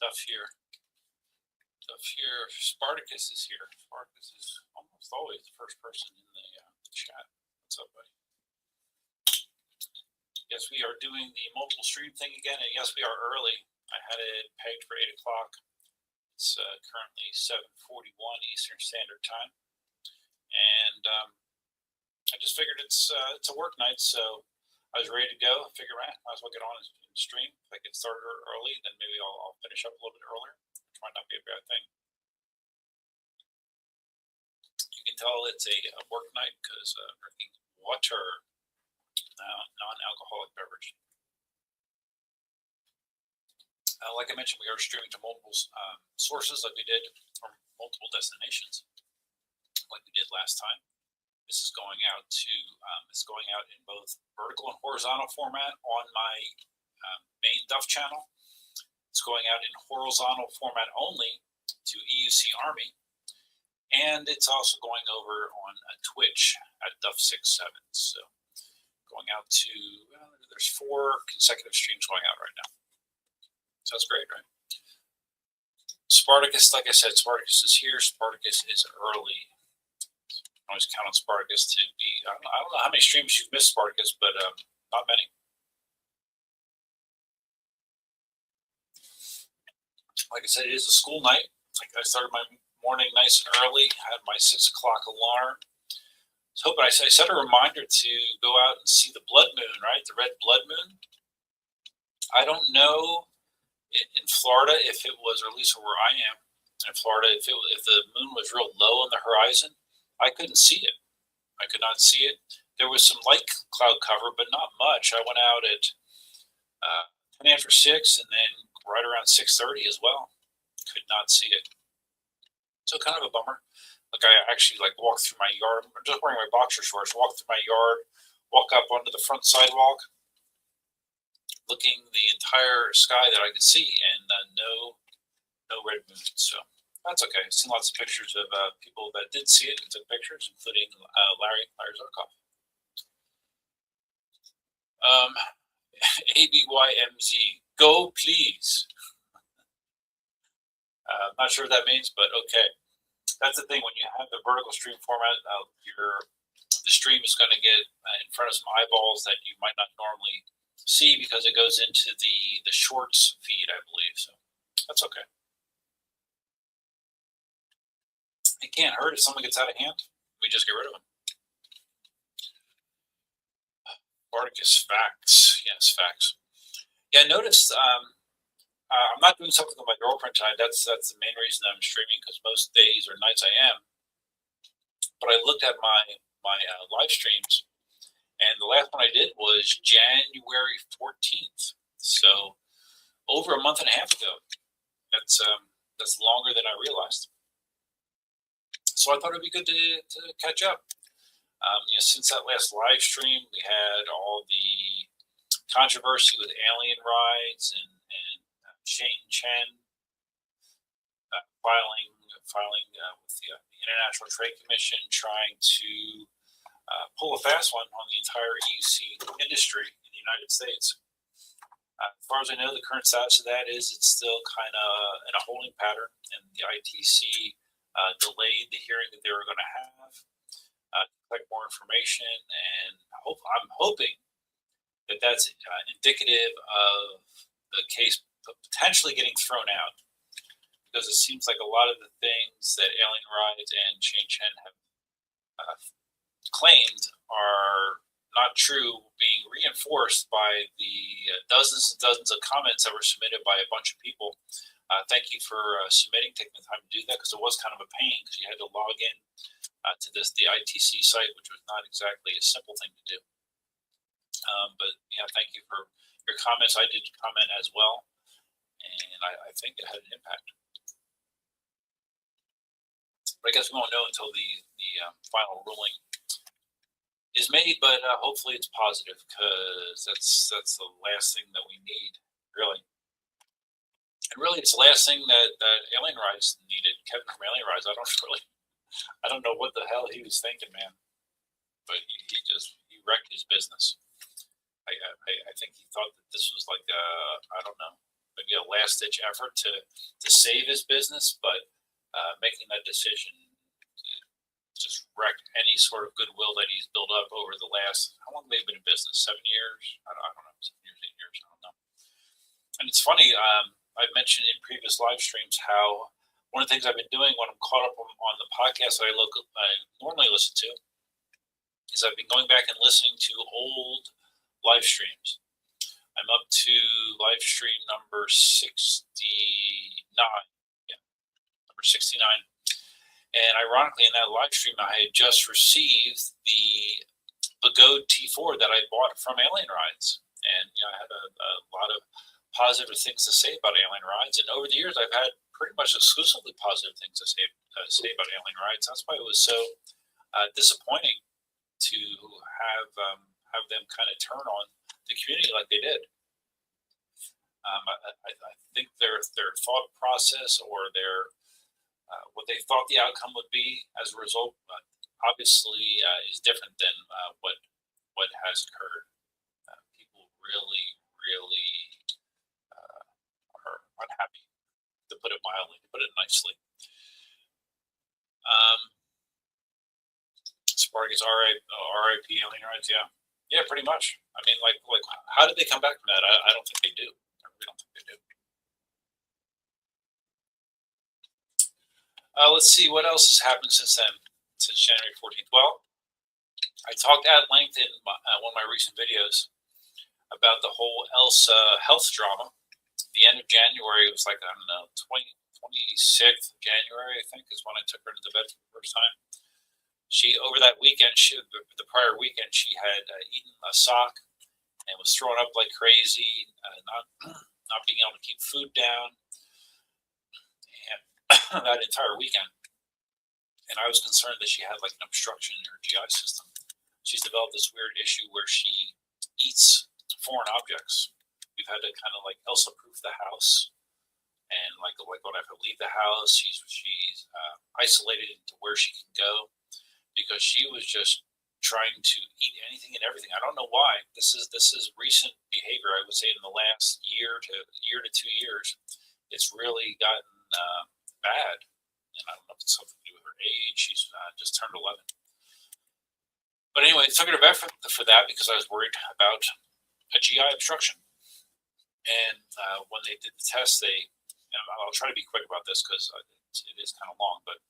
stuff here. Spartacus is here. Spartacus is almost always the first person in the chat. What's up, buddy? Yes, we are doing the multiple stream thing again, and yes, we are early. I had it pegged for 8 o'clock. It's currently 7:41 Eastern Standard Time, and I just figured it's a work night, so I was ready to go. I figured, might as well get on and stream. If I get started early, then maybe I'll finish up a little bit earlier, which might not be a bad thing. You can tell it's a work night because drinking water, non-alcoholic beverage. Like I mentioned, we are streaming to multiple sources like we did, or multiple destinations like we did last time. This is going out to, it's going out in both vertical and horizontal format on my main Duff channel. It's going out in horizontal format only to EUC Army. And it's also going over on Twitch at Duff67. So going out to, there's 4 consecutive streams going out right now. So that's great, right? Spartacus, like I said, Spartacus is here. Spartacus is early. I always count on Spartacus to be, I don't know how many streams you've missed, Spartacus, but not many. Like I said, it is a school night. Like I started my morning nice and early, had my 6 o'clock alarm. So I set a reminder to go out and see the blood moon, right? The red blood moon. I don't know in Florida if it was, or at least where I am in Florida, if the moon was real low on the horizon. I couldn't see it. I could not see it. There was some light cloud cover, but not much. I went out at 10 after 6 and then right around 6:30 as well. Could not see it. So kind of a bummer. Like I actually walked through my yard. I'm just wearing my boxer shorts. Walked through my yard, walk up onto the front sidewalk, looking the entire sky that I could see, and no red moon. So that's okay. I've seen lots of pictures of people that did see it and took pictures, including Larry Zarkov. ABYMZ, go please. I'm not sure what that means, but okay. That's the thing, when you have the vertical stream format, the stream is going to get in front of some eyeballs that you might not normally see because it goes into the shorts feed, I believe. So that's okay. It can't hurt if someone gets out of hand. We just get rid of them. Spartacus, facts. Yes, facts. Yeah, I noticed I'm not doing something with my girlfriend tonight. That's the main reason I'm streaming, because most days or nights I am. But I looked at my live streams, and the last one I did was January 14th. So over a month and a half ago. That's longer than I realized. So I thought it'd be good to catch up. Since that last live stream, we had all the controversy with alien rides and Shane Chen filing with the International Trade Commission, trying to pull a fast one on the entire EUC industry in the United States. As far as I know, the current status of that is it's still kind of in a holding pattern, and the ITC delayed the hearing that they were going to have to collect more information, and I'm hoping that that's indicative of the case potentially getting thrown out, because it seems like a lot of the things that Alien Rides and Shane Chen have claimed are not true, being reinforced by the dozens and dozens of comments that were submitted by a bunch of people. Thank you for taking the time to do that, because it was kind of a pain, because you had to log in to the ITC site, which was not exactly a simple thing to do. But yeah, thank you for your comments. I did comment as well, and I think it had an impact. But I guess we won't know until the final ruling is made, but hopefully it's positive, because that's the last thing that we need, really. And really, it's the last thing that Alien Rides needed. Kevin from Alien Rides, I don't know what the hell he was thinking, man. But he wrecked his business. I think he thought that this was like I don't know. maybe a last ditch effort to save his business, but making that decision just wrecked any sort of goodwill that he's built up over the last, how long have they been in business? 7 years? I don't know, 7 years, 8 years, I don't know. And it's funny, I've mentioned in previous live streams how one of the things I've been doing when I'm caught up on the podcast that I normally listen to is I've been going back and listening to old live streams. I'm up to live stream number 69. Yeah, number 69. And ironically, in that live stream, I had just received the Begode T4 that I bought from Alien Rides. And I had a lot of positive things to say about Alien Rides. And over the years, I've had pretty much exclusively positive things to say about Alien Rides. That's why it was so disappointing to have them kind of turn on the community like they did. I think their thought process or their what they thought the outcome would be as a result, obviously, is different than what has occurred. People really, really are unhappy, to put it mildly, to put it nicely. Spartacus, RIP Alien Rides, yeah, pretty much. I mean, like, how did they come back from that? I don't think they do. I really don't think they do. Let's see what else has happened since then, since January 14th. Well, I talked at length in one of my recent videos about the whole Elsa health drama. The end of January, it was like, I don't know, 26th of January, I think, is when I took her into bed for the first time. Over that weekend, the prior weekend, she had eaten a sock and was throwing up like crazy, not being able to keep food down, and that entire weekend. And I was concerned that she had like an obstruction in her GI system. She's developed this weird issue where she eats foreign objects. We've had to kind of like Elsa-proof the house, and like when I have to leave the house, she's isolated into where she can go, because she was just trying to eat anything and everything. I don't know why. This is recent behavior. I would say in the last year to 2 years, it's really gotten bad. And I don't know if it's something to do with her age. She's just turned 11. But anyway, I took her to bed for that because I was worried about a GI obstruction. And when they did the test, and I'll try to be quick about this because it is kind of long, but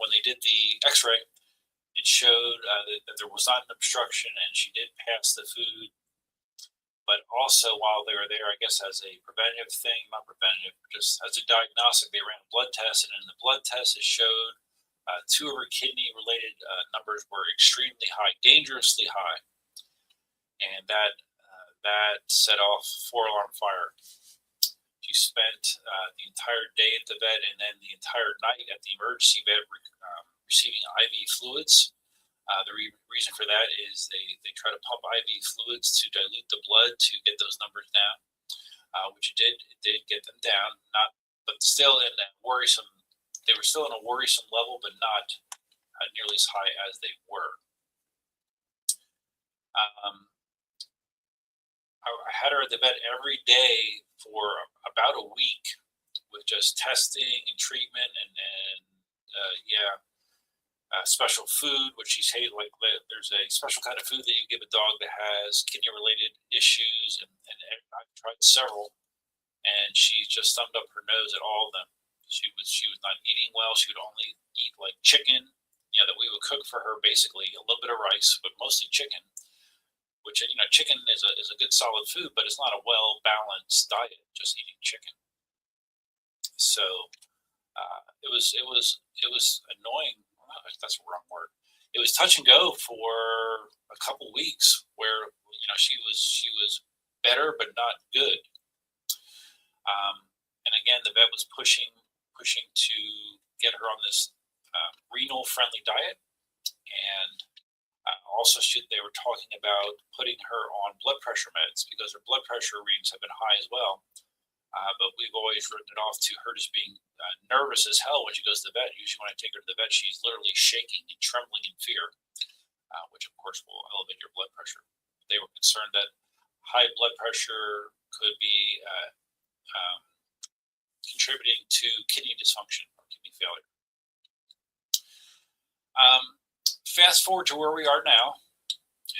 when they did the x-ray, it showed that there was not an obstruction, and she did pass the food. But also, while they were there, I guess as a preventative thing, not preventative, just as a diagnostic, they ran a blood test, and in the blood test, it showed 2 of her kidney-related numbers were extremely high, dangerously high, and that set off 4-alarm fire. She spent the entire day at the vet and then the entire night at the emergency vet receiving IV fluids. The reason for that is they try to pump IV fluids to dilute the blood to get those numbers down, which it did. It did get them down, but still in that worrisome. They were still in a worrisome level, but not nearly as high as they were. I had her at the vet every day for about a week with just testing and treatment and special food, which she's hated. Like, there's a special kind of food that you give a dog that has kidney-related issues, and I've tried several, and she just thumbed up her nose at all of them. She was not eating well. She would only eat like chicken, that we would cook for her, basically a little bit of rice, but mostly chicken. Which, chicken is a good solid food, but it's not a well-balanced diet, just eating chicken. So it was annoying. That's the wrong word. It was touch and go for a couple weeks, where she was better but not good. And again, the vet was pushing to get her on this renal-friendly diet, and also, they were talking about putting her on blood pressure meds because her blood pressure readings have been high as well. But we've always written it off to her just being nervous as hell when she goes to the vet. Usually when I take her to the vet, she's literally shaking and trembling in fear, which of course will elevate your blood pressure. They were concerned that high blood pressure could be contributing to kidney dysfunction or kidney failure. Fast forward to where we are now.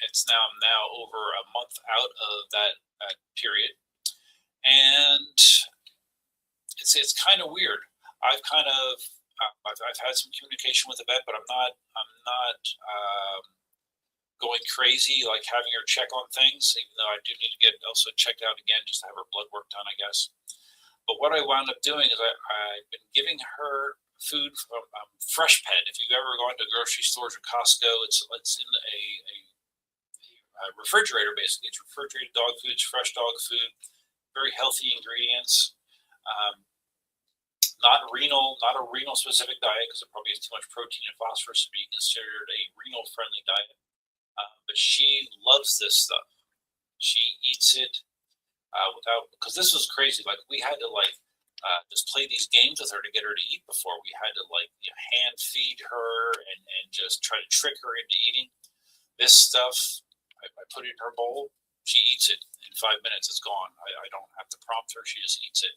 It's now over a month out of that period, and it's kind of weird. I've had some communication with the vet, but I'm not going crazy like having her check on things, even though I do need to get also checked out again just to have her blood work done, I guess. But what I wound up doing is I've been giving her food from Fresh Pet. If you've ever gone to grocery stores or Costco, it's in a refrigerator, basically. It's refrigerated dog food, it's fresh dog food, very healthy ingredients. Not a renal specific diet, because it probably has too much protein and phosphorus to be considered a renal friendly diet. But she loves this stuff. She eats it because this was crazy. Like, we had to just play these games with her to get her to eat before. We had to hand feed her and just try to trick her into eating this stuff. I put it in her bowl. She eats it in 5 minutes. It's gone. I don't have to prompt her. She just eats it.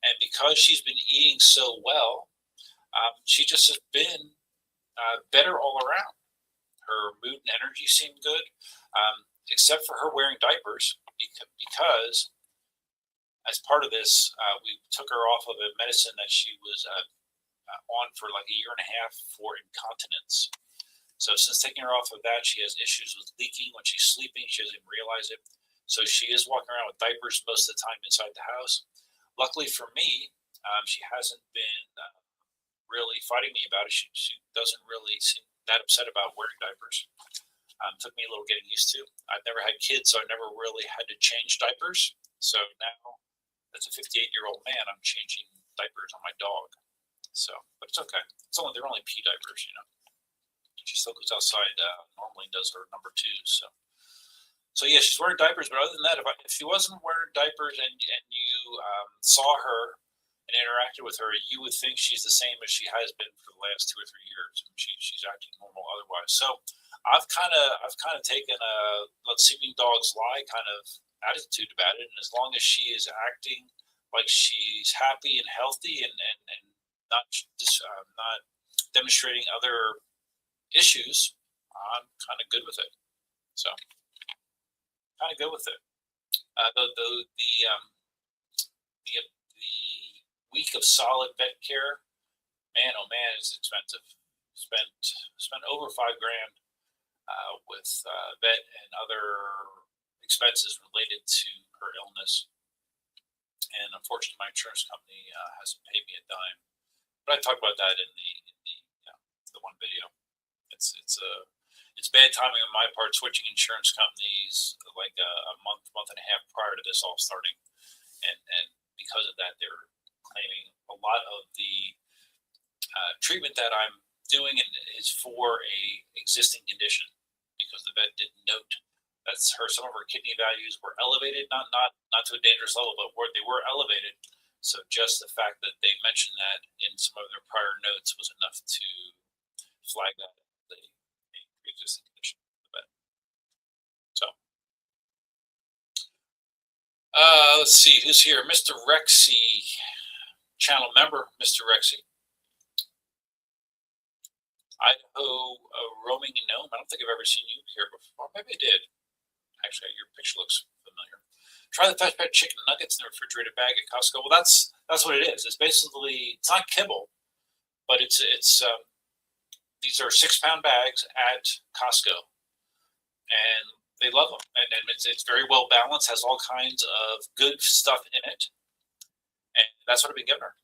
And because she's been eating so well, she just has been better all around. Her mood and energy seem good, except for her wearing diapers, because as part of this, we took her off of a medicine that she was on for like a year and a half for incontinence. So since taking her off of that, she has issues with leaking when she's sleeping. She doesn't even realize it. So she is walking around with diapers most of the time inside the house. Luckily for me, she hasn't been really fighting me about it. She doesn't really seem that upset about wearing diapers. Took me a little getting used to. I've never had kids, so I never really had to change diapers. So now, as a 58-year-old man, I'm changing diapers on my dog. So, but it's okay. They're only pee diapers, you know. She still goes outside normally and does her number 2. So yeah, she's wearing diapers, but other than that, if she wasn't wearing diapers and you saw her and interacted with her, you would think she's the same as she has been for the last 2 or 3 years. She's acting normal otherwise. So I've kind of taken a "let sleeping dogs lie" kind of attitude about it, and as long as she is acting like she's happy and healthy and not demonstrating other issues, I'm kind of good with it. So. Kind of go with it. The week of solid vet care, man, oh man, it's expensive. Spent over $5,000 with vet and other expenses related to her illness. And unfortunately, my insurance company hasn't paid me a dime. But I talked about that in the one video. It's bad timing on my part, switching insurance companies like a month and a half prior to this all starting, and because of that, they're claiming a lot of the treatment that I'm doing is for a existing condition, because the vet didn't note that some of her kidney values were elevated, not to a dangerous level, but they were elevated. So just the fact that they mentioned that in some of their prior notes was enough to flag that as a pre-existing condition. So, let's see who's here. Mr. Rexy, channel member, Mr. Rexy. Idaho roaming gnome. I don't think I've ever seen you here before. Maybe I did. Actually, your picture looks familiar. Try the Fresh Pet chicken nuggets in the refrigerated bag at Costco. Well, that's what it is. It's basically, it's not kibble, but it's these are 6-pound bags at Costco, and they love them. And it's very well balanced, has all kinds of good stuff in it, and that's what I've been giving her.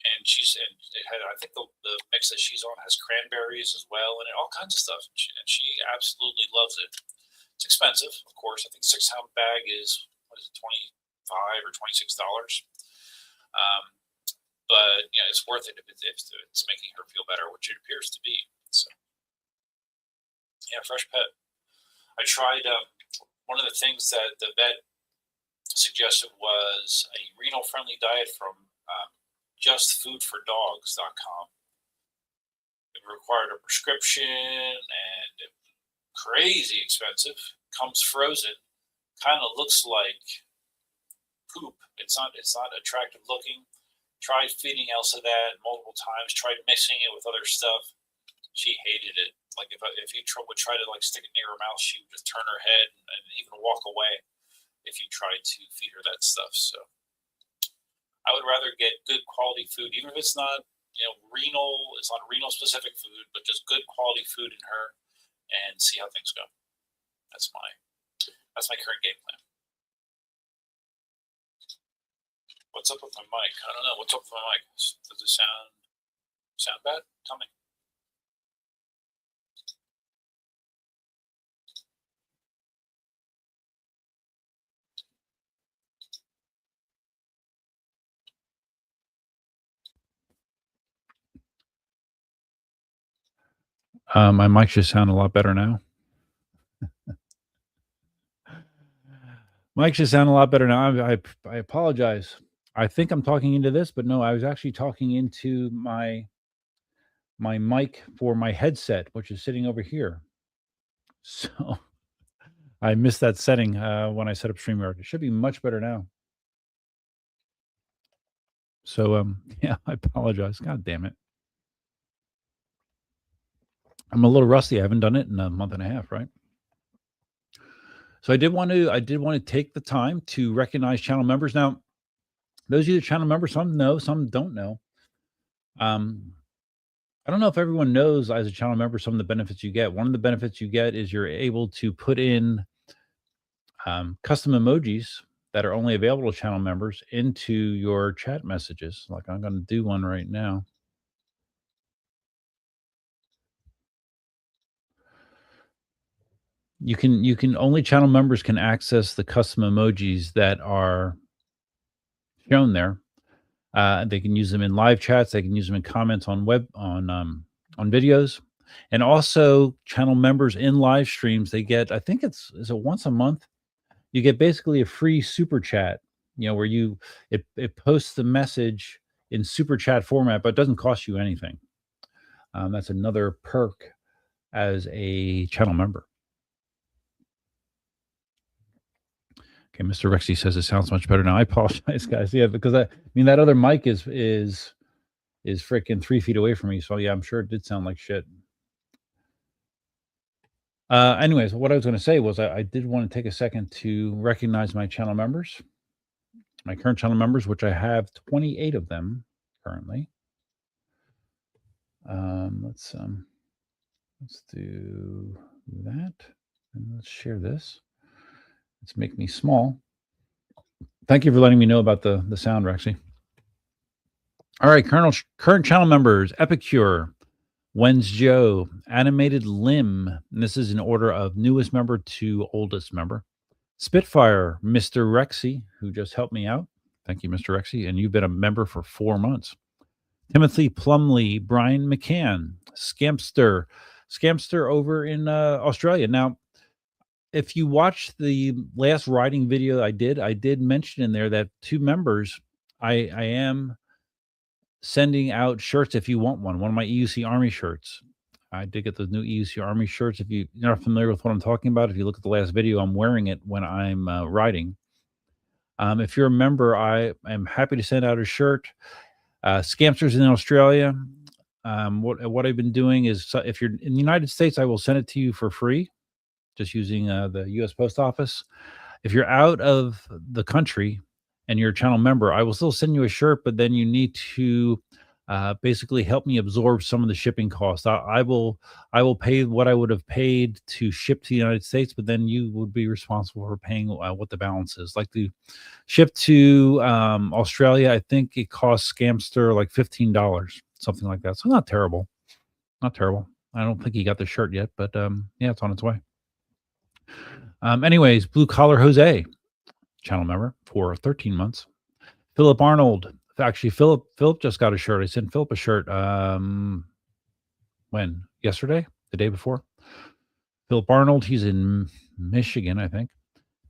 And I think the mix that she's on has cranberries as well, and all kinds of stuff. And she absolutely loves it. It's expensive, of course. I think 6-pound bag is $25 or $26. But yeah, it's worth it if it's making her feel better, which it appears to be. So yeah, Fresh Pet. I tried one of the things that the vet suggested was a renal-friendly diet from justfoodfordogs.com. It required a prescription and crazy expensive. Comes frozen. kind of looks like poop. It's not attractive looking. Tried feeding Elsa that multiple times. Tried mixing it with other stuff. She hated it. Like if you would try to like stick it near her mouth, she would just turn her head and even walk away if you tried to feed her that stuff. So I would rather get good quality food, even if it's not it's not renal specific food, but just good quality food in her, and see how things go. That's my current game plan. What's up with my mic? I don't know. What's up with my mic? Does it sound bad? Tell me. My mic should sound a lot better now. Mic should sound a lot better now. I apologize. I think I'm talking into this, but no, I was actually talking into my mic for my headset, which is sitting over here. So I missed that setting when I set up StreamYard. It should be much better now. So yeah, I apologize. God damn it. I'm a little rusty. I haven't done it in a month and a half, right? So I did want to take the time to recognize channel members. Now, those of you that channel members, some know, some don't know. I don't know if everyone knows as a channel member some of the benefits you get. One of the benefits you get is you're able to put in custom emojis that are only available to channel members into your chat messages. Like I'm going to do one right now. You can only channel members can access the custom emojis that are shown there. They can use them in live chats. They can use them in comments on videos, and also channel members in live streams. They get, I think is it once a month. You get basically a free super chat. Where it posts the message in super chat format, but it doesn't cost you anything. That's another perk as a channel member. Okay, Mr. Rexy says it sounds much better now. I apologize, guys. Yeah, because that other mic is freaking 3 feet away from me. So yeah, I'm sure it did sound like shit. Anyways, what I was going to say was I did want to take a second to recognize my channel members, my current channel members, which I have 28 of them currently. Let's do that, and let's share this. Let's make me small. Thank you for letting me know about the sound, Rexy. All right, current channel members: Epicure, Wens Joe, Animated Limb, and this is in order of newest member to oldest member. Spitfire, Mr. Rexy, who just helped me out. Thank you, Mr. Rexy, and you've been a member for 4 months. Timothy Plumley, Brian McCann, Scamster over in Australia. Now, if you watch the last writing video I did mention in there that 2 members, I am sending out shirts if you want one of my EUC Army shirts. I did get those new EUC Army shirts. If you're not familiar with what I'm talking about, if you look at the last video, I'm wearing it when I'm riding. If you're a member, I am happy to send out a shirt. Scamsters in Australia. What I've been doing is, if you're in the United States, I will send it to you for free, just using the U.S. Post Office. If you're out of the country and you're a channel member, I will still send you a shirt, but then you need to basically help me absorb some of the shipping costs. I will pay what I would have paid to ship to the United States, but then you would be responsible for paying what the balance is. Like the ship to Australia, I think it costs Scamster like $15, something like that. So not terrible. Not terrible. I don't think he got the shirt yet, but yeah, it's on its way. Anyways, Blue Collar Jose, channel member for 13 months. Philip Arnold. Actually, Philip just got a shirt. I sent Philip a shirt when? Yesterday? The day before? Philip Arnold, he's in Michigan, I think.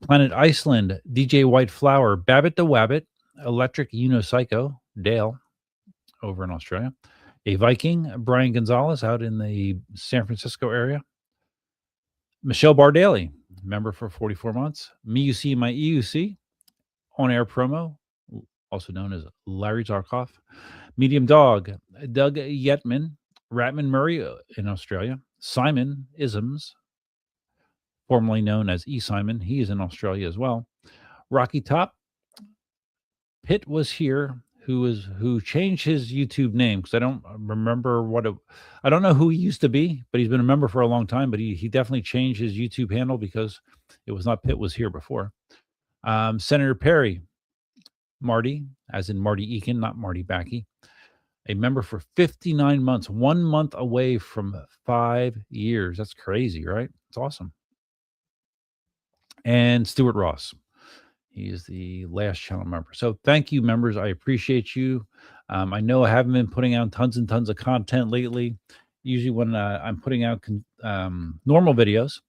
Planet Iceland, DJ White Flower, Babbitt the Wabbit, Electric Unipsycho, Dale, over in Australia. A Viking, Brian Gonzalez, out in the San Francisco area. Michelle Bardaly, member for 44 months. MeUC, my EUC, on-air promo, also known as Larry Zarkoff. Medium Dog, Doug Yetman, Ratman Murray in Australia. Simon Isms, formerly known as E. Simon. He is in Australia as well. Rocky Top, Pitt was here, who changed his YouTube name because I don't remember I don't know who he used to be, but he's been a member for a long time. But he definitely changed his YouTube handle because it was not Pitt was here before. Senator Perry, Marty, as in Marty Eakin, not Marty Backey, a member for 59 months, 1 month away from 5 years. That's crazy, right? It's awesome. And Stuart Ross. He is the last channel member. So thank you, members. I appreciate you. I know I haven't been putting out tons and tons of content lately. Usually when I'm putting out normal videos,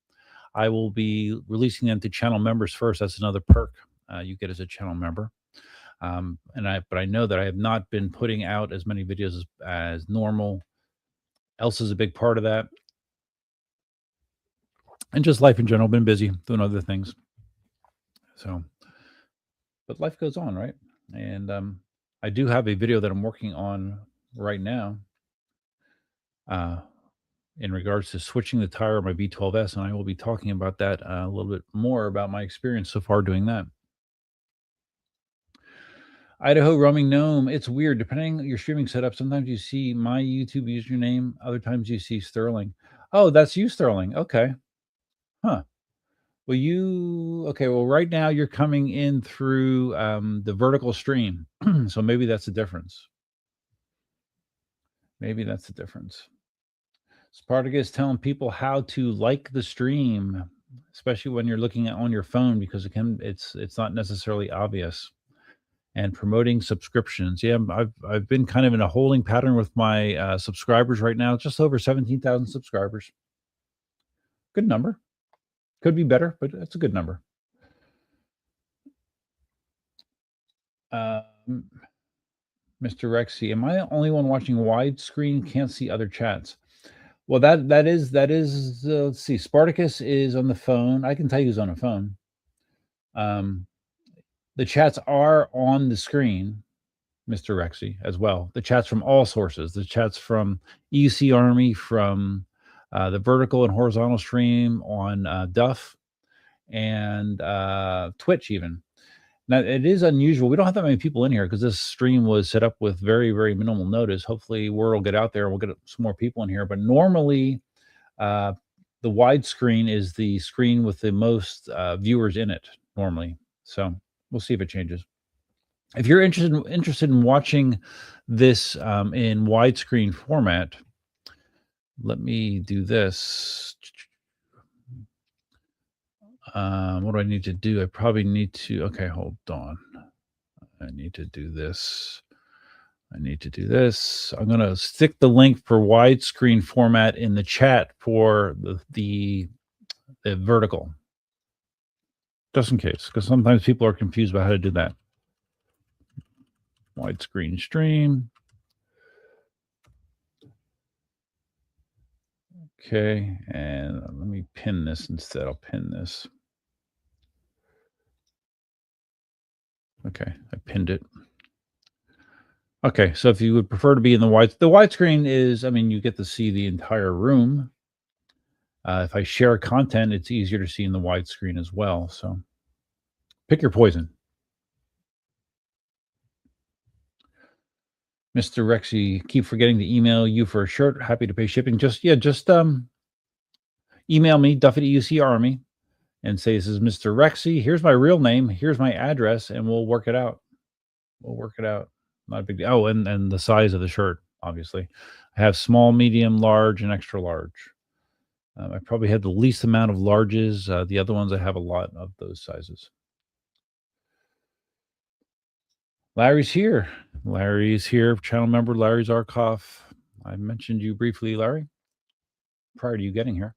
I will be releasing them to channel members first. That's another perk you get as a channel member. But I know that I have not been putting out as many videos as normal. Else is a big part of that. And just life in general, been busy doing other things. So, but life goes on, right? And I do have a video that I'm working on right now in regards to switching the tire on my V12S, and I will be talking about that a little bit more about my experience so far doing that. Idaho Roaming Gnome, it's weird. Depending on your streaming setup, sometimes you see my YouTube username, other times you see Sterling. Oh, that's you, Sterling. Okay. Huh. Well, right now you're coming in through the vertical stream. So maybe that's the difference. Maybe that's the difference. Spartacus telling people how to like the stream, especially when you're looking at on your phone, because it's not necessarily obvious. And promoting subscriptions. Yeah, I've been kind of in a holding pattern with my subscribers right now. Just over 17,000 subscribers. Good number. Could be better, but it's a good number. Mr. Rexy, am I the only one watching widescreen? Can't see other chats. Well, that is let's see. Spartacus is on the phone. I can tell you who's on the phone. The chats are on the screen, Mr. Rexy, as well. The chats from all sources. The chats from EUC Army, from the vertical and horizontal stream on Duff and Twitch even. Now, it is unusual. We don't have that many people in here because this stream was set up with very, very minimal notice. Hopefully word will get out there and we'll get some more people in here. But normally the widescreen is the screen with the most viewers in it normally. So we'll see if it changes. If you're interested in watching this in widescreen format, let me do this. What do I need to do? I probably need to, okay, hold on. I need to do this. I need to do this. I'm going to stick the link for widescreen format in the chat for the vertical, just in case, because sometimes people are confused about how to do that. Widescreen stream. Okay, and let me pin this instead. I'll pin this. Okay, I pinned it. Okay, so if you would prefer to be in the widescreen is, I mean, you get to see the entire room. If I share content, it's easier to see in the widescreen as well. So pick your poison. Mr. Rexy, keep forgetting to email you for a shirt. Happy to pay shipping. Just email me, Duff@EUC Army, and say, this is Mr. Rexy. Here's my real name. Here's my address, and we'll work it out. We'll work it out. Not a big deal. Oh, and the size of the shirt, obviously. I have small, medium, large, and extra large. I probably have the least amount of larges. The other ones, I have a lot of those sizes. Larry's here. Larry's here. Channel member Larry Zarkoff. I mentioned you briefly, Larry, prior to you getting here.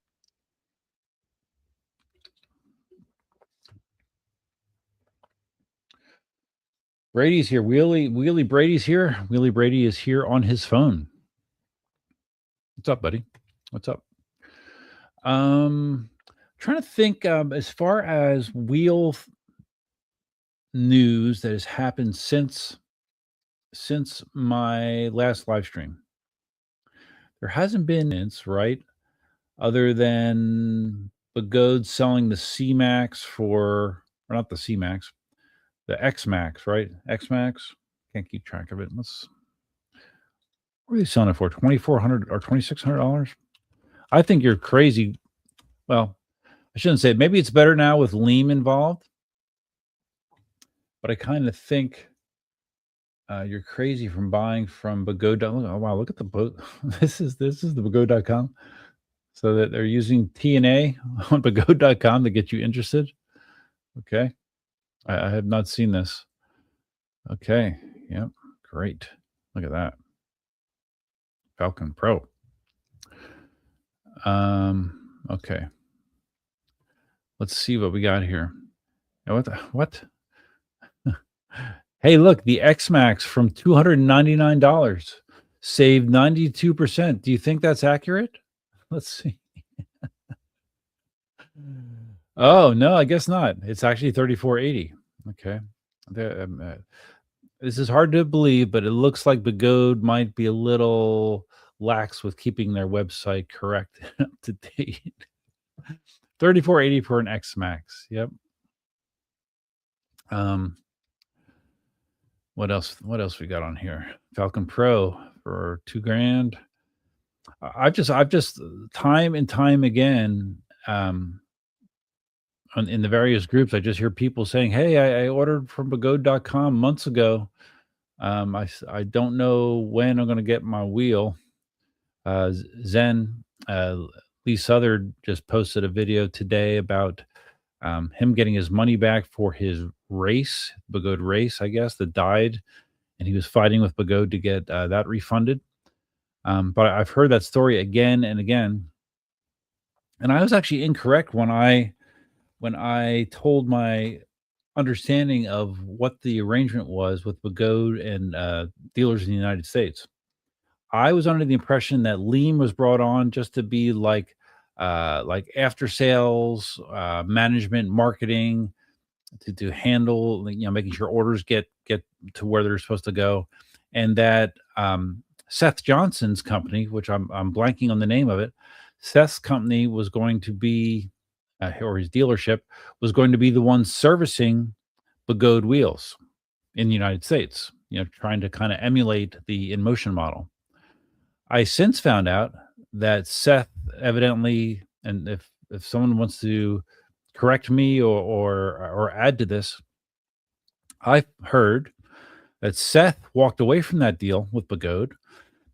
Brady's here. Wheelie Brady's here. Wheelie Brady is here on his phone. What's up, buddy? What's up? Trying to think as far as wheel news that has happened since my last live stream. There hasn't been right, other than Bagode selling the C-Max or not the C-Max, the X-Max, right? X-Max. Can't keep track of it. What are they selling it for? $2,400 or $2,600? I think you're crazy. Well, I shouldn't say it. Maybe it's better now with Leem involved, but I kind of think you're crazy from buying from Bagode. Oh wow, look at the boat. This is the Bagode.com. So that they're using TNA on Bagode.com to get you interested. Okay. I have not seen this. Okay. Yep. Great. Look at that. Falcon Pro. Okay. Let's see what we got here. What? Hey, look, the X-Max from $299 saved 92%. Do you think that's accurate? Let's see. Oh, no, I guess not. It's actually 3480. Okay. This is hard to believe, but it looks like Bagode might be a little lax with keeping their website correct and up to date. 3480 for an X Max. Yep. What else? What else we got on here? Falcon Pro for $2,000. I've just time and time again, in the various groups, I just hear people saying, "Hey, I ordered from Bagode.com months ago. I don't know when I'm going to get my wheel." Zen Lee Southard just posted a video today about him getting his money back for his race, Bagode race, I guess, that died, and he was fighting with Bagode to get that refunded. But I've heard that story again and again, and I was actually incorrect when I told my understanding of what the arrangement was with Bagode and dealers in the United States. I was under the impression that Lean was brought on just to be like after sales, management, marketing, to handle, making sure orders get to where they're supposed to go, and that Seth Johnson's company, which I'm blanking on the name of it, Seth's company was going to be, or his dealership was going to be the one servicing Bagode wheels in the United States. Trying to kind of emulate the InMotion model. I since found out that Seth evidently, and if someone wants to correct me or add to this, I've heard that Seth walked away from that deal with Bagode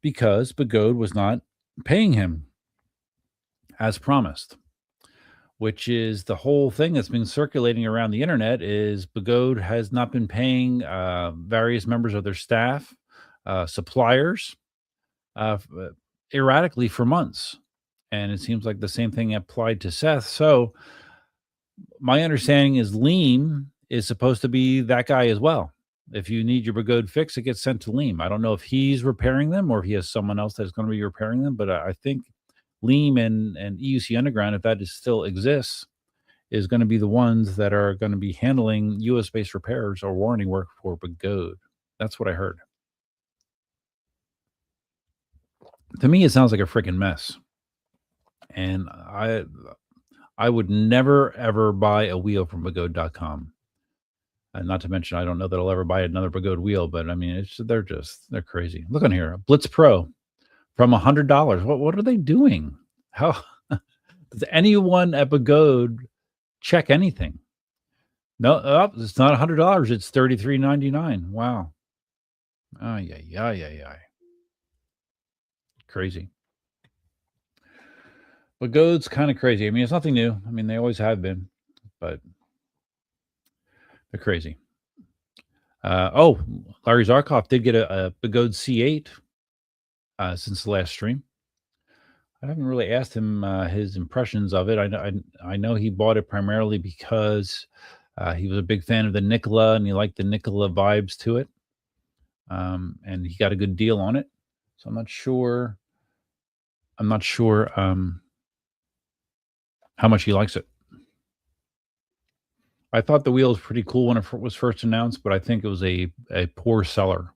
because Bagode was not paying him as promised, which is the whole thing that's been circulating around the internet. Is Bagode has not been paying various members of their staff, suppliers, erratically for months. And it seems like the same thing applied to Seth. So my understanding is Leem is supposed to be that guy as well. If you need your Bagode fix, it gets sent to Leem. I don't know if he's repairing them or if he has someone else that's going to be repairing them, but I think Leem and EUC Underground, if that still exists, is going to be the ones that are going to be handling US-based repairs or warranty work for Bagode. That's what I heard. To me, it sounds like a freaking mess. And I would never, ever buy a wheel from Bagode.com. And not to mention, I don't know that I'll ever buy another Bagode wheel, but I mean, they're crazy. Look on here, Blitz Pro from $100. What are they doing? How does anyone at Bagode check anything? No, it's not $100. It's $33.99. Wow. Yeah. Crazy. Bagode's kind of crazy. I mean, it's nothing new. I mean, they always have been, but they're crazy. Larry Zarkov did get a Bagode C8 since the last stream. I haven't really asked him his impressions of it. I know he bought it primarily because he was a big fan of the Nikola and he liked the Nikola vibes to it. And he got a good deal on it. So I'm not sure how much he likes it. I thought the wheel was pretty cool when it was first announced, but I think it was a poor seller.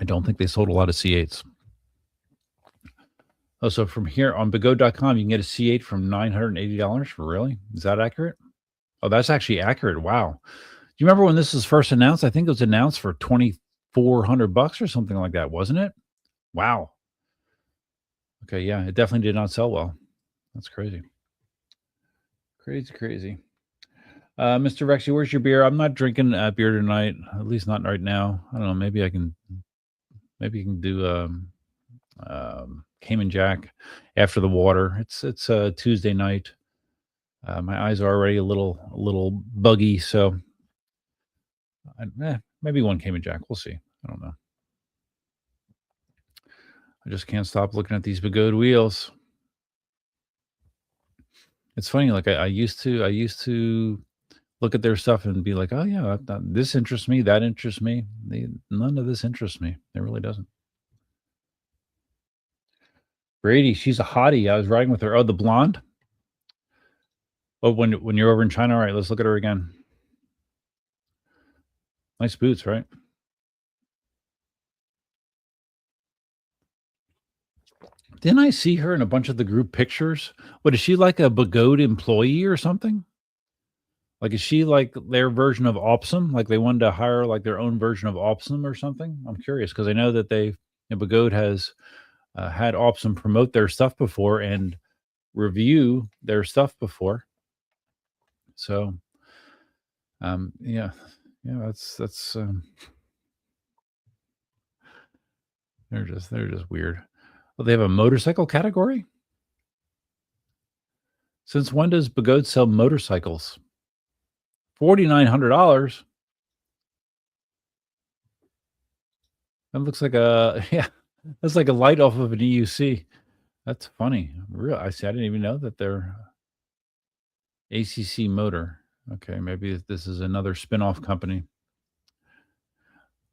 I don't think they sold a lot of C8s. Oh, so from here on Begode.com, you can get a C8 from $980. Really? Is that accurate? Oh, that's actually accurate. Wow. Do you remember when this was first announced? I think it was announced for $2,400 or something like that, wasn't it? Wow. Okay, yeah, it definitely did not sell well. That's crazy. Crazy. Mr. Rexy, where's your beer? I'm not drinking beer tonight, at least not right now. I don't know. Maybe you can do Cayman Jack after the water. It's Tuesday night. My eyes are already a little buggy, so maybe one Cayman Jack. We'll see. I don't know. I just can't stop looking at these Begode wheels. It's funny. Like I used to look at their stuff and be like, oh yeah, this interests me, that interests me. None of this interests me. It really doesn't. Brady, she's a hottie. I was riding with her. Oh, the blonde. Oh, when you're over in China, all right, let's look at her again. Nice boots, right? Didn't I see her in a bunch of the group pictures? What is she, like a Begode employee or something? Like, is she like their version of Opsum? Like they wanted to hire like their own version of Opsum or something? I'm curious because I know that Begode has had Opsum promote their stuff before and review their stuff before. So, yeah, that's they're just weird. Well, they have a motorcycle category. Since when does Begode sell motorcycles? $4,900. That looks like a yeah. That's like a light off of an EUC. That's funny. Real. I see. I didn't even know that they're ACC Motor. Okay, maybe this is another spin-off company.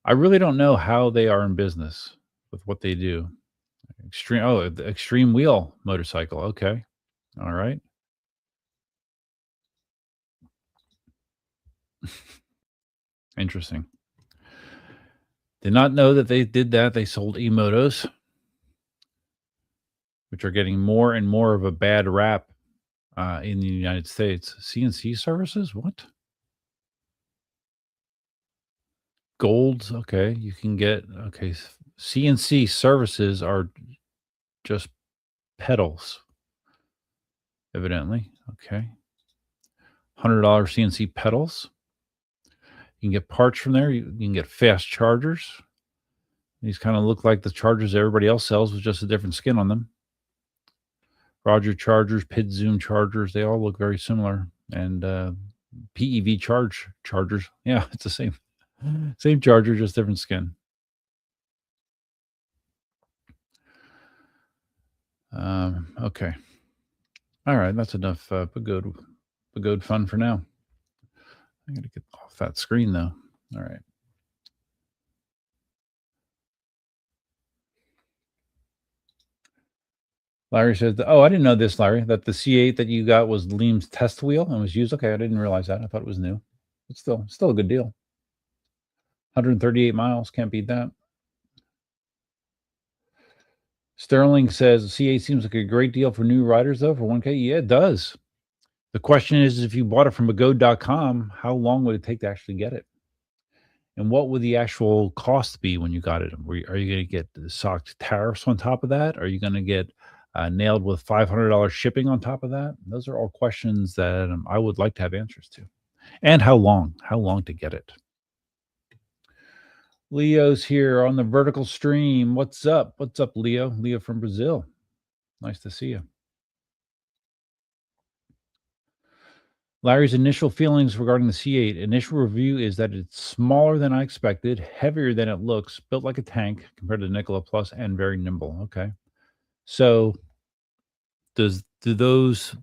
I really don't know how they are in business with what they do. The Extreme Wheel motorcycle. Okay. All right. Interesting. Did not know that they did that. They sold e-motos, which are getting more and more of a bad rap in the United States. CNC services? What? Golds? Okay. You can get, okay. CNC services are just pedals, evidently. Okay. $100 CNC pedals. You can get parts from there. You can get fast chargers. These kind of look like the chargers everybody else sells with just a different skin on them. Roger chargers, PID Zoom chargers, they all look very similar. And PEV chargers. Yeah, it's the same charger, just different skin. Okay. All right, that's enough Begode fun for now. I gotta get off that screen though. All right. Larry says, "Oh, I didn't know this, Larry. That the C8 that you got was Liam's test wheel and was used. Okay, I didn't realize that. I thought it was new. But still a good deal. 138 miles, can't beat that." Sterling says C8 seems like a great deal for new riders, though, for 1K. Yeah, it does. The question is, if you bought it from Begode.com, how long would it take to actually get it? And what would the actual cost be when you got it? Are you going to get socked tariffs on top of that? Are you going to get nailed with $500 shipping on top of that? Those are all questions that I would like to have answers to. And how long to get it? Leo's here on the vertical stream. What's up? What's up, Leo? Leo from Brazil. Nice to see you. Larry's initial feelings regarding the C8. Initial review is that it's smaller than I expected, heavier than it looks, built like a tank compared to the Nikola Plus, and very nimble. Okay. So do those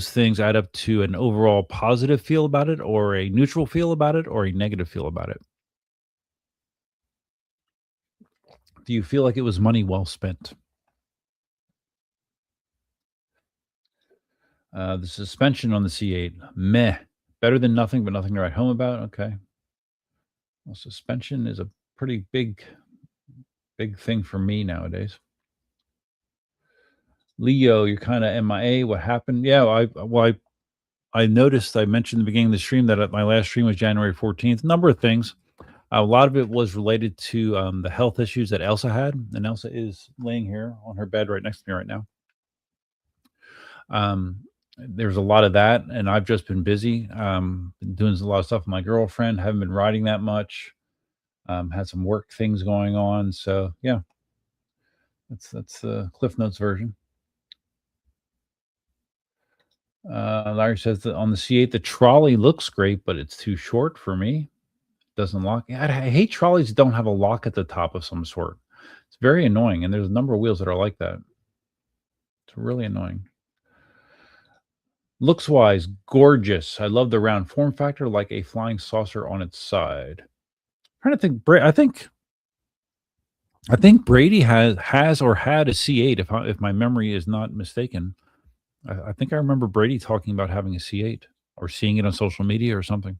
things add up to an overall positive feel about it, or a neutral feel about it, or a negative feel about it? Do you feel like it was money well spent? The suspension on the C8, meh. Better than nothing, but nothing to write home about. Okay. Well, suspension is a pretty big thing for me nowadays. Leo, you're kind of MIA. What happened? Yeah, I noticed. I mentioned in the beginning of the stream that my last stream was January 14th. A number of things. A lot of it was related to the health issues that Elsa had, and Elsa is laying here on her bed right next to me right now. There's a lot of that, and I've just been busy. Been doing a lot of stuff with my girlfriend. Haven't been riding that much. Had some work things going on. So yeah, that's the Cliff Notes version. Larry says that on the C8, the trolley looks great, but it's too short for me. Doesn't lock. I hate trolleys that don't have a lock at the top of some sort. It's very annoying, and there's a number of wheels that are like that. It's really annoying. Looks wise, gorgeous. I love the round form factor, like a flying saucer on its side. I'm trying to think. I think Brady has or had a C8. If my memory is not mistaken, I think I remember Brady talking about having a C8 or seeing it on social media or something.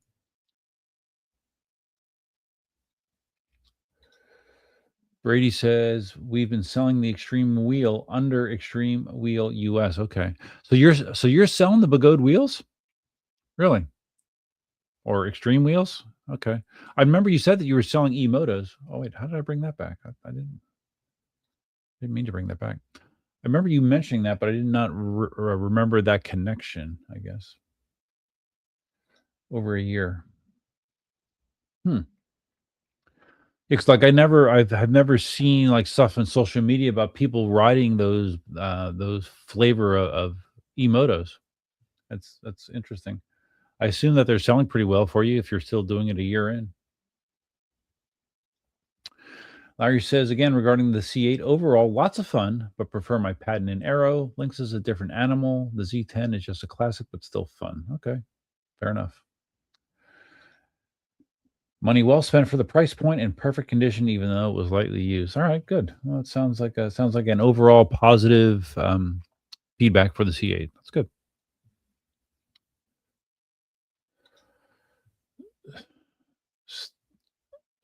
Brady says we've been selling the Extreme wheel under Extreme Wheel US. Okay, so you're selling the Begode wheels, really, or Extreme wheels? Okay, I remember you said that you were selling e-motos. Oh wait, how did I bring that back? I didn't mean to bring that back. I remember you mentioning that, but I did not remember that connection. I guess over a year. It's like I've never seen like stuff on social media about people riding those flavor of e-motos. That's interesting. I assume that they're selling pretty well for you if you're still doing it a year in. Larry says again regarding the C8 overall, lots of fun, but prefer my Patent and Arrow. Lynx is a different animal. The Z10 is just a classic, but still fun. Okay, fair enough. Money well spent for the price point in perfect condition, even though it was lightly used. All right, good. Well, it sounds like an overall positive feedback for the C8. That's good.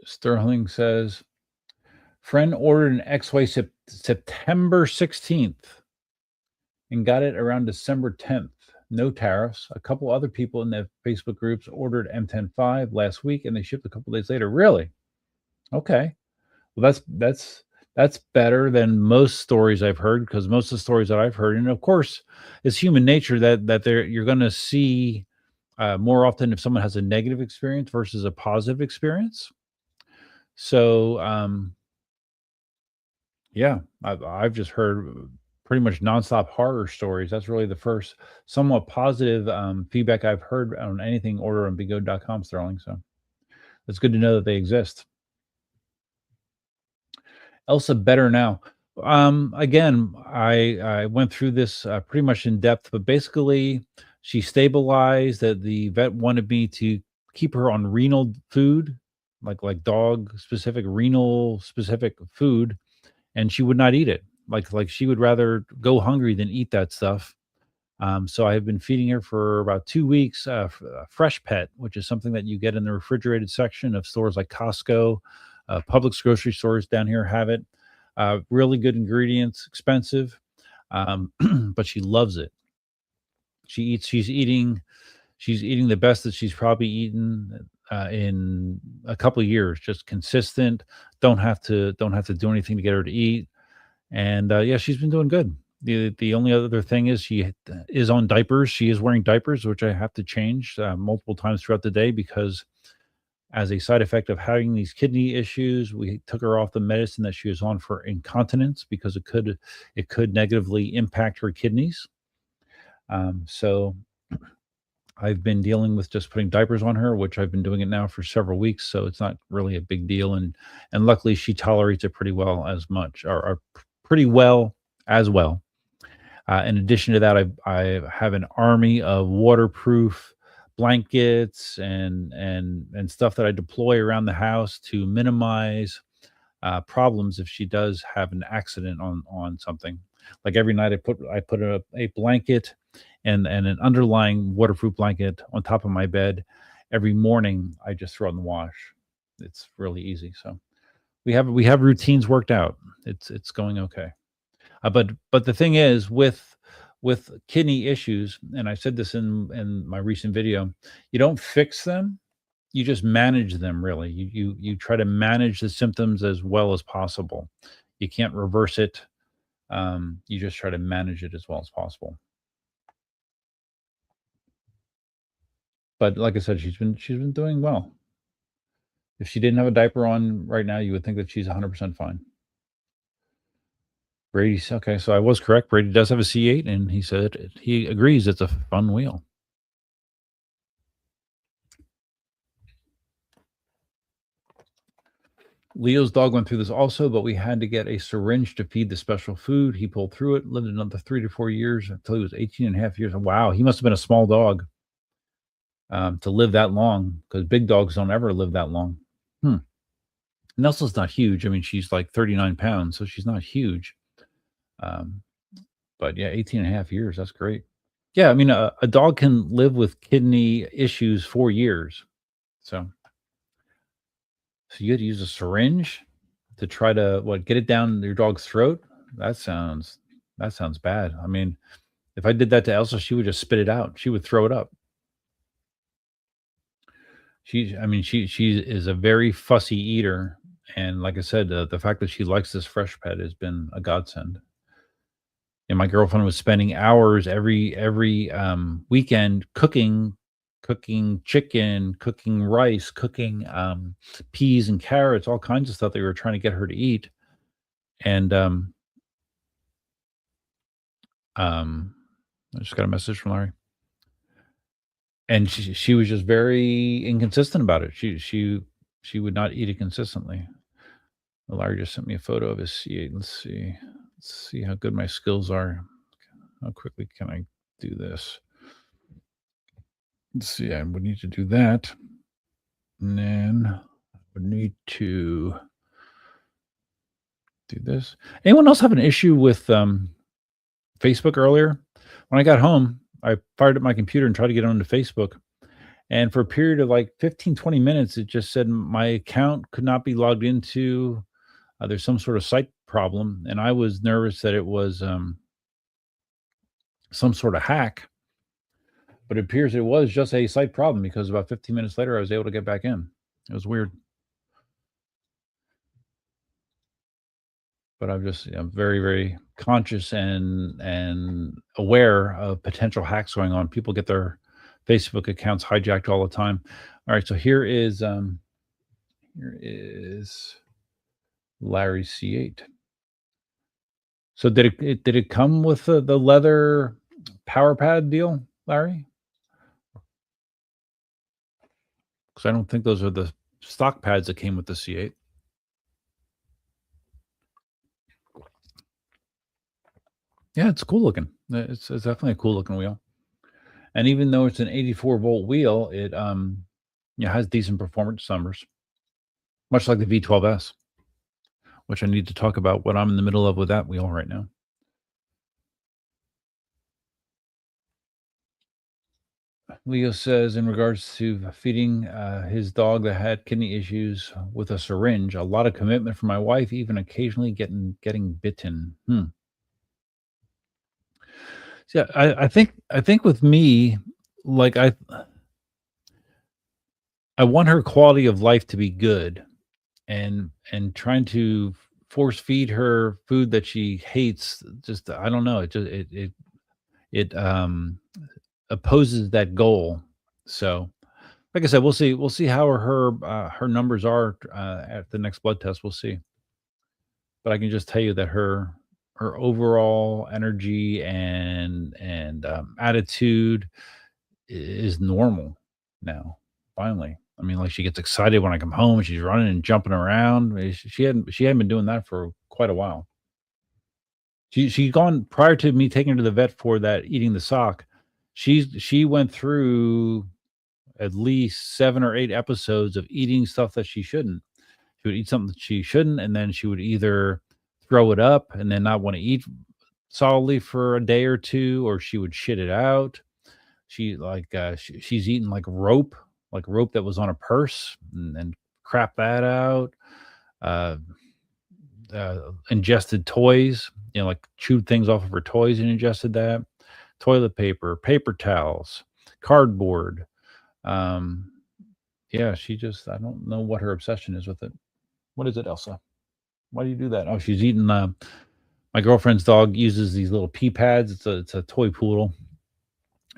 Sterling says, friend ordered an XY September 16th and got it around December 10th. No tariffs. A couple other people in the Facebook groups ordered M105 last week, and they shipped a couple days later. Really? Okay. Well, that's better than most stories I've heard, because most of the stories that I've heard, and of course, it's human nature that you're going to see more often if someone has a negative experience versus a positive experience. So, yeah, I've just heard pretty much nonstop horror stories. That's really the first somewhat positive feedback I've heard on anything order on begode.com, Sterling. So it's good to know that they exist. Elsa better now. Again, I went through this pretty much in depth, but basically she stabilized. That the vet wanted me to keep her on renal food, like dog specific renal specific food, and she would not eat it. Like she would rather go hungry than eat that stuff. So I have been feeding her for about 2 weeks, Fresh Pet, which is something that you get in the refrigerated section of stores like Costco, Publix grocery stores down here have it. Really good ingredients, expensive, but she loves it. She's eating the best that she's probably eaten in a couple of years. Just consistent. Don't have to do anything to get her to eat. And yeah, she's been doing good. The only other thing is she is on diapers. She is wearing diapers, which I have to change multiple times throughout the day, because as a side effect of having these kidney issues, we took her off the medicine that she was on for incontinence, because it could negatively impact her kidneys. So I've been dealing with just putting diapers on her, which I've been doing it now for several weeks, so it's not really a big deal. And luckily she tolerates it pretty well, as much or pretty well as well. In addition to that, I have an army of waterproof blankets and stuff that I deploy around the house to minimize problems if she does have an accident on something. Like every night, I put a blanket and an underlying waterproof blanket on top of my bed. Every morning, I just throw it in the wash. It's really easy. So we have routines worked out. It's going okay. But the thing is with kidney issues, and I said this in my recent video, you don't fix them, you just manage them. Really, you try to manage the symptoms as well as possible. You can't reverse it. You just try to manage it as well as possible. But like I said, she's been doing well. If she didn't have a diaper on right now, you would think that she's 100% fine. Brady's okay. So I was correct. Brady does have a C8, and he said he agrees it's a fun wheel. Leo's dog went through this also, but we had to get a syringe to feed the special food. He pulled through it, lived another 3 to 4 years until he was 18 and a half years. Wow, he must have been a small dog to live that long, because big dogs don't ever live that long. Nelson's not huge. I mean, she's like 39 pounds, so she's not huge. But yeah, 18 and a half years. That's great. Yeah, I mean, a dog can live with kidney issues 4 years. So you had to use a syringe to try to get it down your dog's throat? That sounds bad. I mean, if I did that to Elsa, she would just spit it out. She would throw it up. She is a very fussy eater, and like I said, the fact that she likes this fresh pet has been a godsend. And my girlfriend was spending hours every weekend cooking chicken, cooking rice, cooking peas and carrots, all kinds of stuff that we were trying to get her to eat. And I just got a message from Larry, and she was just very inconsistent about it. She would not eat it consistently. Larry just sent me a photo of his C8. Let's see how good my skills are. How quickly can I do this? Let's see. I would need to do that, and then I would need to do this. Anyone else have an issue with Facebook earlier? When I got home, I fired up my computer and tried to get onto Facebook. And for a period of like 15, 20 minutes, it just said my account could not be logged into. There's some sort of site problem. And I was nervous that it was some sort of hack. But it appears it was just a site problem, because about 15 minutes later, I was able to get back in. It was weird. But I'm very, very conscious and aware of potential hacks going on. People get their Facebook accounts hijacked all the time. All right, so here is Larry's C8. So did it come with the leather power pad deal, Larry? Because I don't think those are the stock pads that came with the C8. Yeah, it's cool looking. It's definitely a cool looking wheel. And even though it's an 84-volt wheel, it has decent performance numbers, much like the V12S, which I need to talk about what I'm in the middle of with that wheel right now. Leo says, in regards to feeding his dog that had kidney issues with a syringe, a lot of commitment from my wife, even occasionally getting bitten. Yeah, I think with me, like I want her quality of life to be good, and trying to force feed her food that she hates, just I don't know, it opposes that goal. So like I said, we'll see how her numbers are at the next blood test. We'll see. But I can just tell you that her overall energy and attitude is normal now. Finally, I mean, like, she gets excited when I come home. She's running and jumping around. She hadn't been doing that for quite a while. She'd gone prior to me taking her to the vet for that eating the sock. She went through at least 7 or 8 episodes of eating stuff that she shouldn't. She would eat something that she shouldn't, and then she would either throw it up and then not want to eat solidly for a day or two, or she would shit it out. She's eaten like rope that was on a purse, and crap that out. Uh, Ingested toys, like chewed things off of her toys and ingested that. Toilet paper, paper towels, cardboard. Um, yeah, I don't know what her obsession is with it. What is it, Elsa? Why do you do that? Oh, she's eating. My girlfriend's dog uses these little pee pads. It's a toy poodle.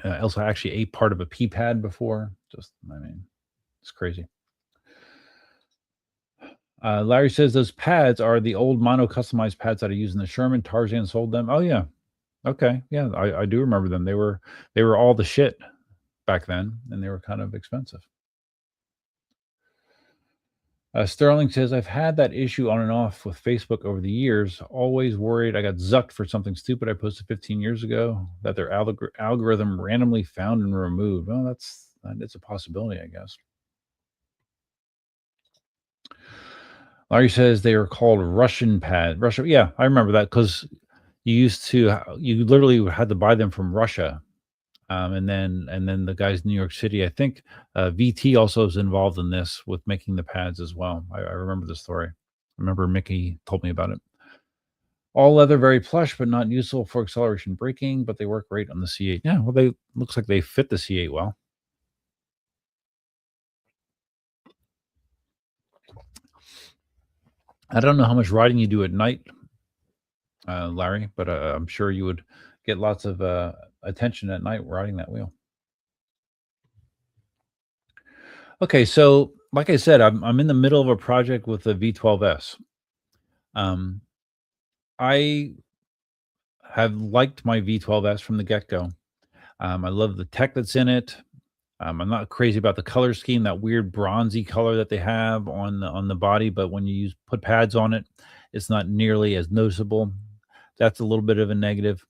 Elsa actually ate part of a pee pad before. It's crazy. Larry says those pads are the old mono customized pads that I use in the Sherman. Tarzan sold them. Oh yeah, okay, yeah, I do remember them. They were all the shit back then, and they were kind of expensive. Sterling says I've had that issue on and off with Facebook over the years. Always worried I got zucked for something stupid I posted 15 years ago that their algorithm randomly found and removed. Well, that's a possibility, I guess. Larry says they are called Russian pad. Russia, yeah, I remember that because you literally had to buy them from Russia, and then the guys in New York City. I think VT also is involved in this with making the pads as well. I remember the story. I remember Mickey told me about it. All leather, very plush, but not useful for acceleration braking. But they work great on the C8. Yeah, well, they looks like they fit the C8 well. I don't know how much riding you do at night, Larry, but I'm sure you would get lots of attention at night riding that wheel. Okay, so like I said, I'm in the middle of a project with the V12S. Um, I have liked my V12S from the get go. I love the tech that's in it. I'm not crazy about the color scheme, that weird bronzy color that they have on the body, but when you put pads on it, it's not nearly as noticeable. That's a little bit of a negative.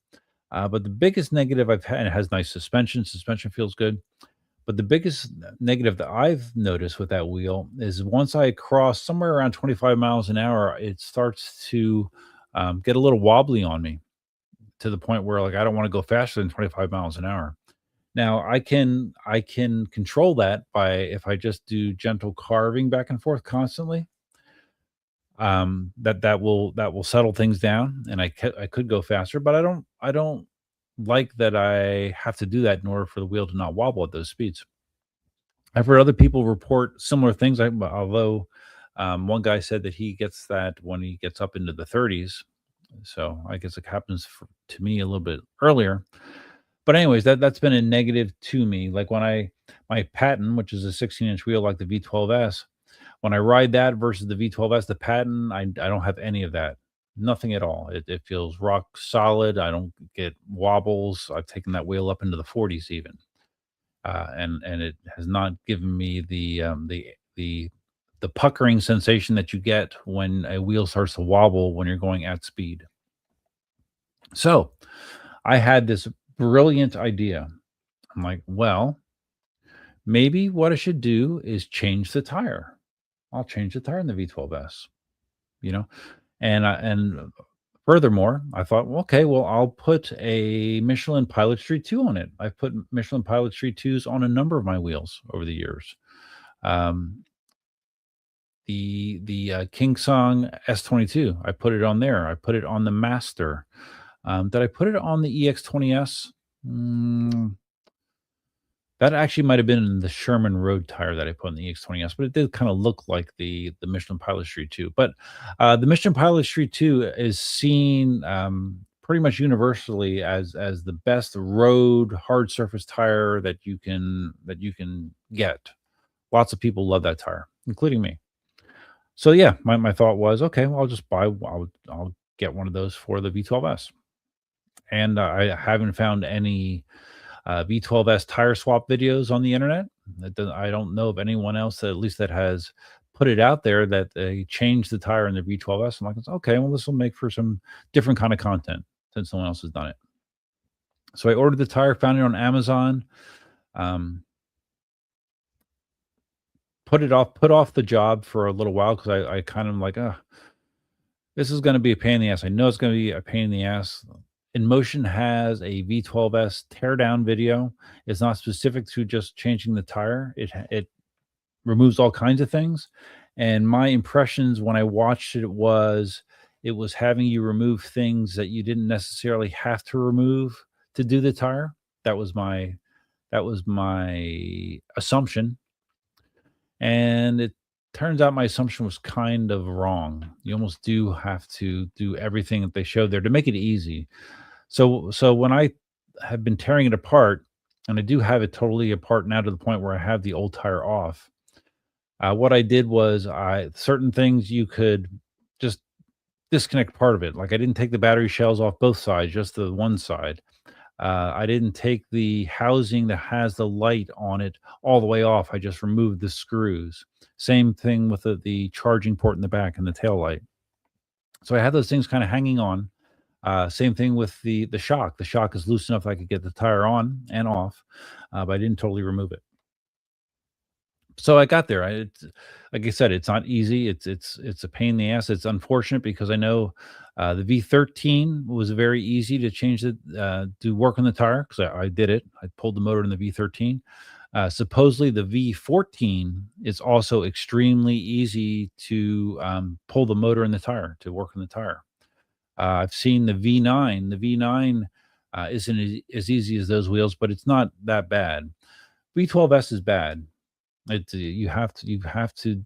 But the biggest negative I've had, it has nice suspension. Suspension feels good. But the biggest negative that I've noticed with that wheel is once I cross somewhere around 25 miles an hour, it starts to get a little wobbly on me to the point where like I don't want to go faster than 25 miles an hour. Now I can control that by if I just do gentle carving back and forth constantly. That will settle things down, and I could go faster, but I don't like that I have to do that in order for the wheel to not wobble at those speeds. I've heard other people report similar things. Although one guy said that he gets that when he gets up into the 30s. So I guess it happens to me a little bit earlier. But anyways, that's been a negative to me. Like when my Patton, which is a 16-inch wheel like the V12S, when I ride that versus the V12S, the Patton, I don't have any of that. Nothing at all. It feels rock solid. I don't get wobbles. I've taken that wheel up into the 40s even, and it has not given me the puckering sensation that you get when a wheel starts to wobble when you're going at speed. So I had this brilliant idea. I'm like, well, maybe what I should do is change the tire. I'll change the tire in the V12S, you know, and furthermore, I thought, well, okay, well, I'll put a Michelin Pilot Street 2 on it. I've put Michelin Pilot Street 2s on a number of my wheels over the years. Um, the King Song S22, I put it on there. I put it on the Master. Did I put it on the EX20S? Mm, that actually might have been the Sherman Road tire that I put on the EX20S, but it did kind of look like the Michelin Pilot Street 2. But the Michelin Pilot Street 2 is seen pretty much universally as the best road hard surface tire that you can get. Lots of people love that tire, including me. So yeah, my thought was, okay, well, I'll get one of those for the V12S. And I haven't found any V12S tire swap videos on the internet. I don't know of anyone else that at least that has put it out there that they changed the tire in the V12S. I'm like, okay, well, this will make for some different kind of content since no one else has done it. So I ordered the tire, found it on Amazon, um, put off the job for a little while because I kind of like, this is going to be a pain in the ass. I know it's going to be a pain in the ass. InMotion has a V12S teardown video. It's not specific to just changing the tire. It removes all kinds of things. And my impressions when I watched it was having you remove things that you didn't necessarily have to remove to do the tire. That was my assumption. And it turns out my assumption was kind of wrong. You almost do have to do everything that they showed there to make it easy. So when I have been tearing it apart, and I do have it totally apart now to the point where I have the old tire off. What I did was certain things you could just disconnect part of it. Like I didn't take the battery shells off both sides, just the one side. I didn't take the housing that has the light on it all the way off. I just removed the screws. Same thing with the charging port in the back and the tail light. So I had those things kind of hanging on. Same thing with the shock. The shock is loose enough I could get the tire on and off, but I didn't totally remove it. So I got there. Like I said, it's not easy. It's a pain in the ass. It's unfortunate because I know the V13 was very easy to change to work on the tire because I did it. I pulled the motor in the V13. Supposedly the V14 is also extremely easy to pull the motor in the tire to work on the tire. I've seen the V9. The V9 isn't as easy as those wheels, but it's not that bad. V12S is bad. You have to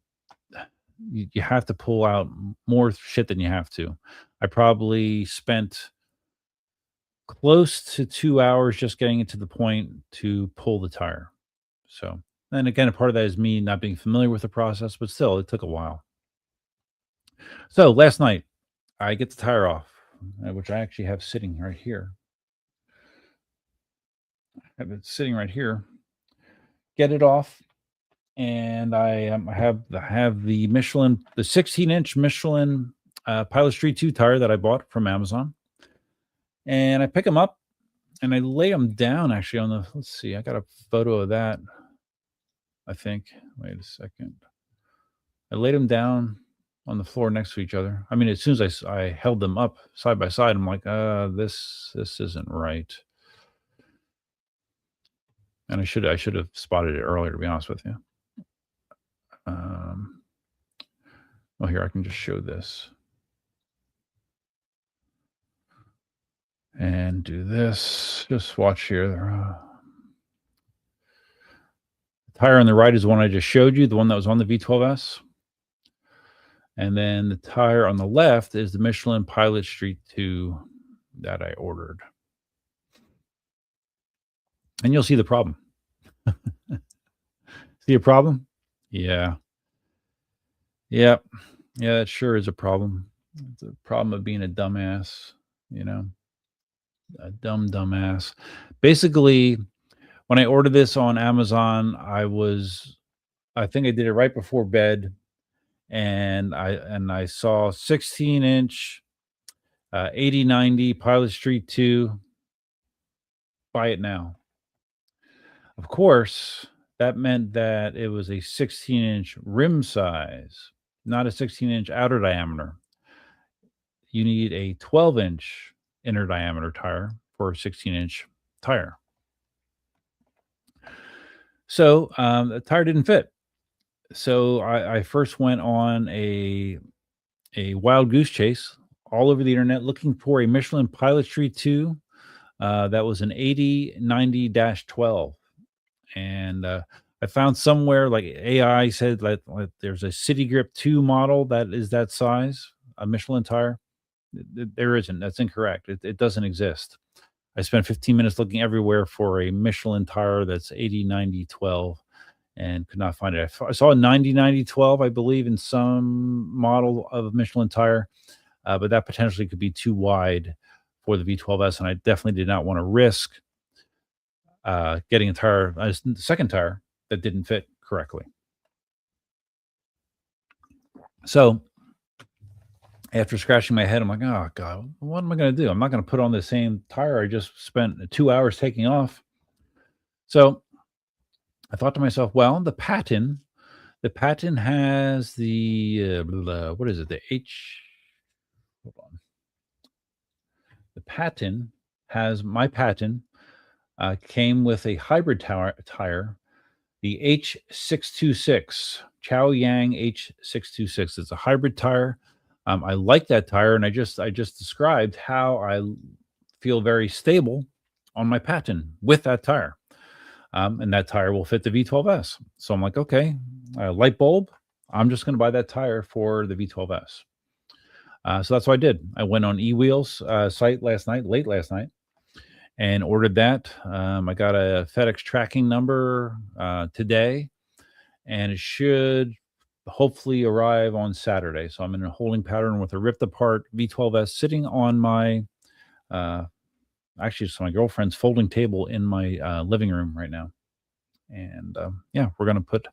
pull out more shit than you have to. I probably spent close to 2 hours just getting it to the point to pull the tire. So, and again, a part of that is me not being familiar with the process, but still, it took a while. So last night, I get the tire off, which I actually have sitting right here. I have it sitting right here. Get it off, and I have the Michelin, the 16-inch Michelin Pilot Street 2 tire that I bought from Amazon, and I pick them up and I lay them down actually on the. Let's see, I got a photo of that. I think. Wait a second. I laid them down on the floor next to each other. I mean, as soon as I held them up side by side, I'm like, this isn't right. And I should have spotted it earlier, to be honest with you. Well, here I can just show this and do this. Just watch here. The tire on the right is the one I just showed you, the one that was on the V12S. And then the tire on the left is the Michelin Pilot Street 2 that I ordered. And you'll see the problem. See a problem? Yeah. Yep. Yeah, it sure is a problem. It's a problem of being a dumbass, a dumbass. Basically, when I ordered this on Amazon, I think I did it right before bed, and I saw 16-inch 8090 Pilot Street 2. Buy it now. Of course, that meant that it was a 16-inch rim size, not a 16-inch outer diameter. You need a 12-inch inner diameter tire for a 16-inch tire. So the tire didn't fit. So I first went on a wild goose chase all over the internet looking for a Michelin Pilot Street 2 that was an 8090-12. And I found somewhere like AI said like there's a City Grip 2 model that is that size, a Michelin tire. There isn't. That's incorrect. It doesn't exist. I spent 15 minutes looking everywhere for a Michelin tire that's 8090-12 and could not find it. I saw a 9090-12, I believe, in some model of Michelin tire, but that potentially could be too wide for the V12S, and I definitely did not want to risk getting a second tire that didn't fit correctly. So after scratching my head, I'm like, oh God, what am I going to do? I'm not going to put on the same tire I just spent 2 hours taking off. So I thought to myself, well, the patent has the what is it? Hold on. The patent has my patent. Came with a hybrid tire, the H626, Chow Yang H626. It's a hybrid tire. I like that tire, and I just described how I feel very stable on my patent with that tire. And that tire will fit the V12S. So I'm like, okay, light bulb. I'm just going to buy that tire for the V12S. So that's what I did. I went on eWheels site late last night, and ordered that. I got a FedEx tracking number today, and it should hopefully arrive on Saturday. So I'm in a holding pattern with a ripped apart V12S sitting on my, actually, it's my girlfriend's folding table in my living room right now. And yeah, we're going to put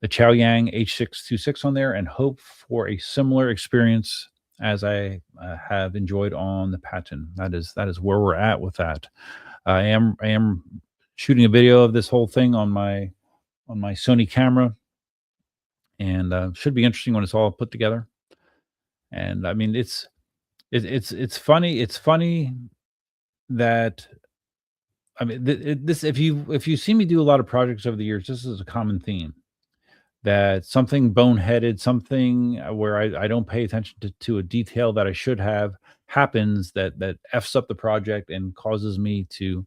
the Chow Yang H626 on there and hope for a similar experience as I have enjoyed on the patent. That is where we're at with that. I am shooting a video of this whole thing on my Sony camera, and should be interesting when it's all put together. And I mean, it's funny. It's funny that, I mean, this, if you see me do a lot of projects over the years, this is a common theme. That something boneheaded, something where I don't pay attention to a detail that I should have, happens that F's up the project and causes me to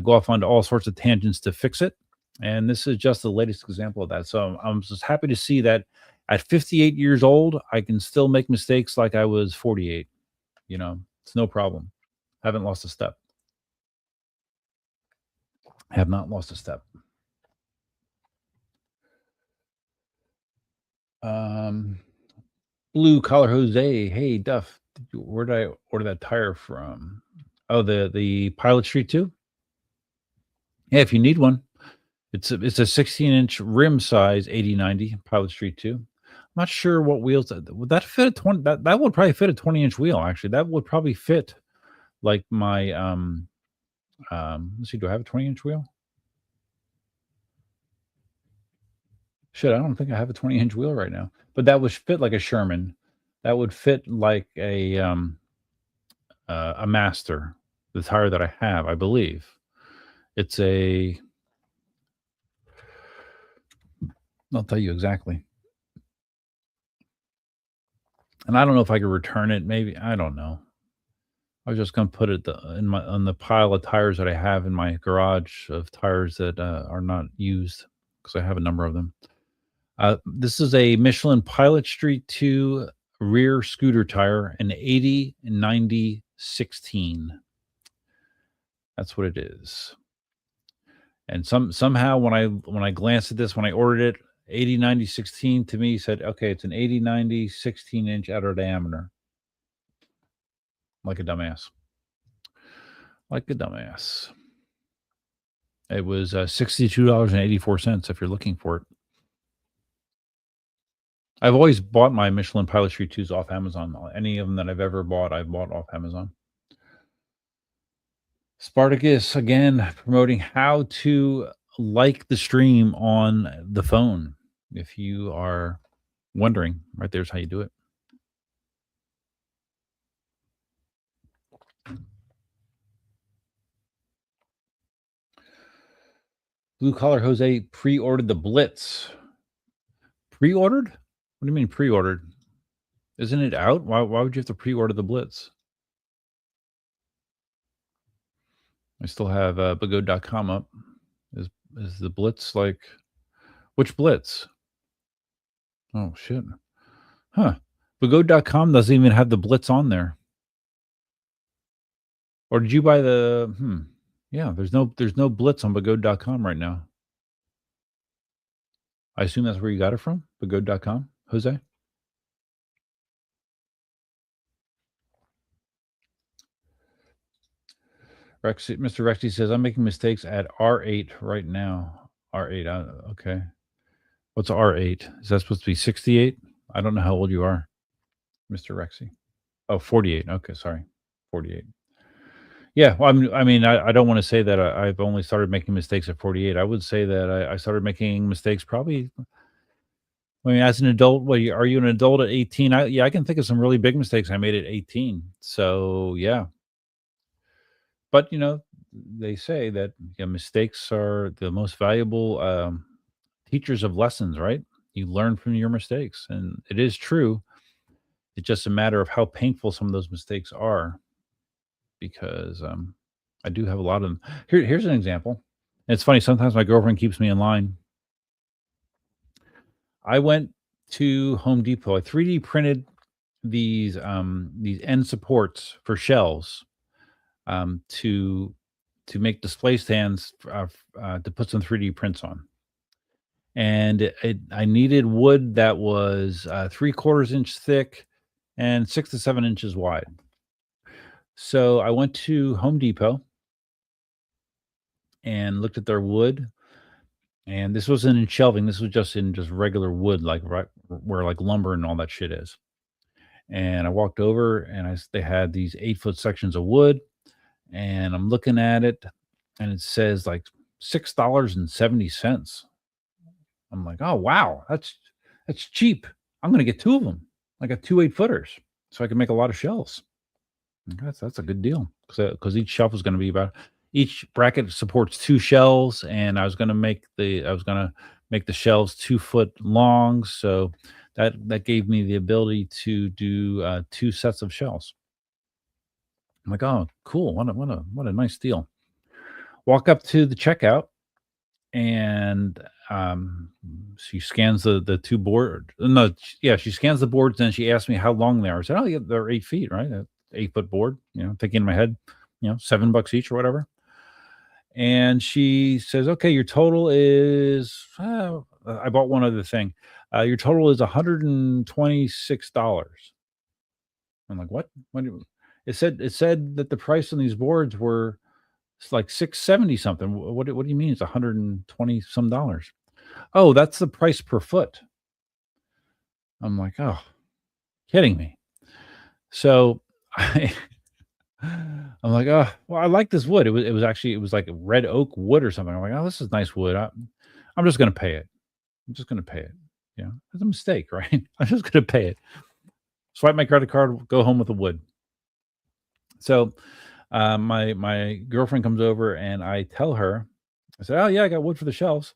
go off onto all sorts of tangents to fix it. And this is just the latest example of that. So I'm just happy to see that at 58 years old, I can still make mistakes like I was 48. You know, it's no problem. Haven't lost a step. Have not lost a step. Blue Collar Jose. Hey, Duff, where did I order that tire from? Oh, the Pilot Street 2? Yeah, if you need one. It's a 16-inch rim size 80/90 Pilot Street 2. I'm not sure what wheels would that fit a 20, that would probably fit a 20-inch wheel, actually. That would probably fit like my let's see, do I have a 20-inch wheel? Shit, I don't think I have a 20-inch wheel right now. But that would fit like a Sherman. That would fit like a Master, the tire that I have, I believe. It's a, I'll tell you exactly. And I don't know if I could return it. Maybe, I don't know. I was just going to put it on the pile of tires that I have in my garage of tires that are not used, because I have a number of them. This is a Michelin Pilot Street 2 rear scooter tire, an 80/90/16. That's what it is. And somehow when I glanced at this, when I ordered it, 80/90/16 to me said, okay, it's an 80/90 16-inch outer diameter. Like a dumbass. Like a dumbass. It was $62.84 if you're looking for it. I've always bought my Michelin Pilot Street 2s off Amazon. Any of them that I've ever bought, I've bought off Amazon. Spartacus, again, promoting how to like the stream on the phone. If you are wondering, right there's how you do it. Blue Collar Jose pre-ordered the Blitz. Pre-ordered? What do you mean pre-ordered? Isn't it out? Why would you have to pre-order the Blitz? I still have Bagode.com up. Is the Blitz like, which Blitz? Oh shit. Huh. Bagode.com doesn't even have the Blitz on there. Or did you buy the yeah, there's no Blitz on Bagode.com right now. I assume that's where you got it from? Bagode.com, Jose? Mr. Rexy says, I'm making mistakes at R8 right now. R8, okay. What's R8? Is that supposed to be 68? I don't know how old you are, Mr. Rexy. Oh, 48. Okay, sorry. 48. Yeah, well, I mean, I don't want to say that I've only started making mistakes at 48. I would say that I started making mistakes probably, I mean, as an adult. Well, are you an adult at 18? I can think of some really big mistakes I made at 18. So, yeah. But they say that mistakes are the most valuable teachers of lessons, right? You learn from your mistakes, and it is true. It's just a matter of how painful some of those mistakes are, because I do have a lot of them. Here's an example. And it's funny. Sometimes my girlfriend keeps me in line. I went to Home Depot. I 3D printed these end supports for shelves, to make display stands, to put some 3D prints on. And I needed wood that was 3/4 inch thick and 6 to 7 inches wide. So I went to Home Depot and looked at their wood. And this wasn't in shelving. This was just in just regular wood, like right where like lumber and all that shit is. And I walked over and they had these 8-foot sections of wood, and I'm looking at it, and it says like $6.70. I'm like, oh wow, that's cheap. I'm gonna get 2 of them. I got 2 8-footers, so I can make a lot of shelves. That's a good deal, because each shelf is gonna be about each bracket supports 2 shelves, and I was gonna make the shelves 2 foot long, so that gave me the ability to do 2 sets of shelves. I'm like, oh, cool. What a nice deal. Walk up to the checkout, and she scans the 2 board. No, yeah, she scans the boards, and she asked me how long they are. I said, oh, yeah, they're 8 feet, right? 8-foot board. Thinking in my head, $7 each or whatever. And she says, okay, your total is. I bought one other thing. Your total is $126. I'm like, what? It said that the price on these boards were, it's like 670 something. What do you mean it's 120 some dollars? Oh, that's the price per foot. I'm like, oh, kidding me. So I'm like, oh, well, I like this wood. It was like red oak wood or something. I'm like, oh, this is nice wood. I'm just gonna pay it. I'm just gonna pay it. It's a mistake, right? I'm just gonna pay it. Swipe my credit card, go home with the wood. So my girlfriend comes over, and I tell her, I said, oh yeah, I got wood for the shelves.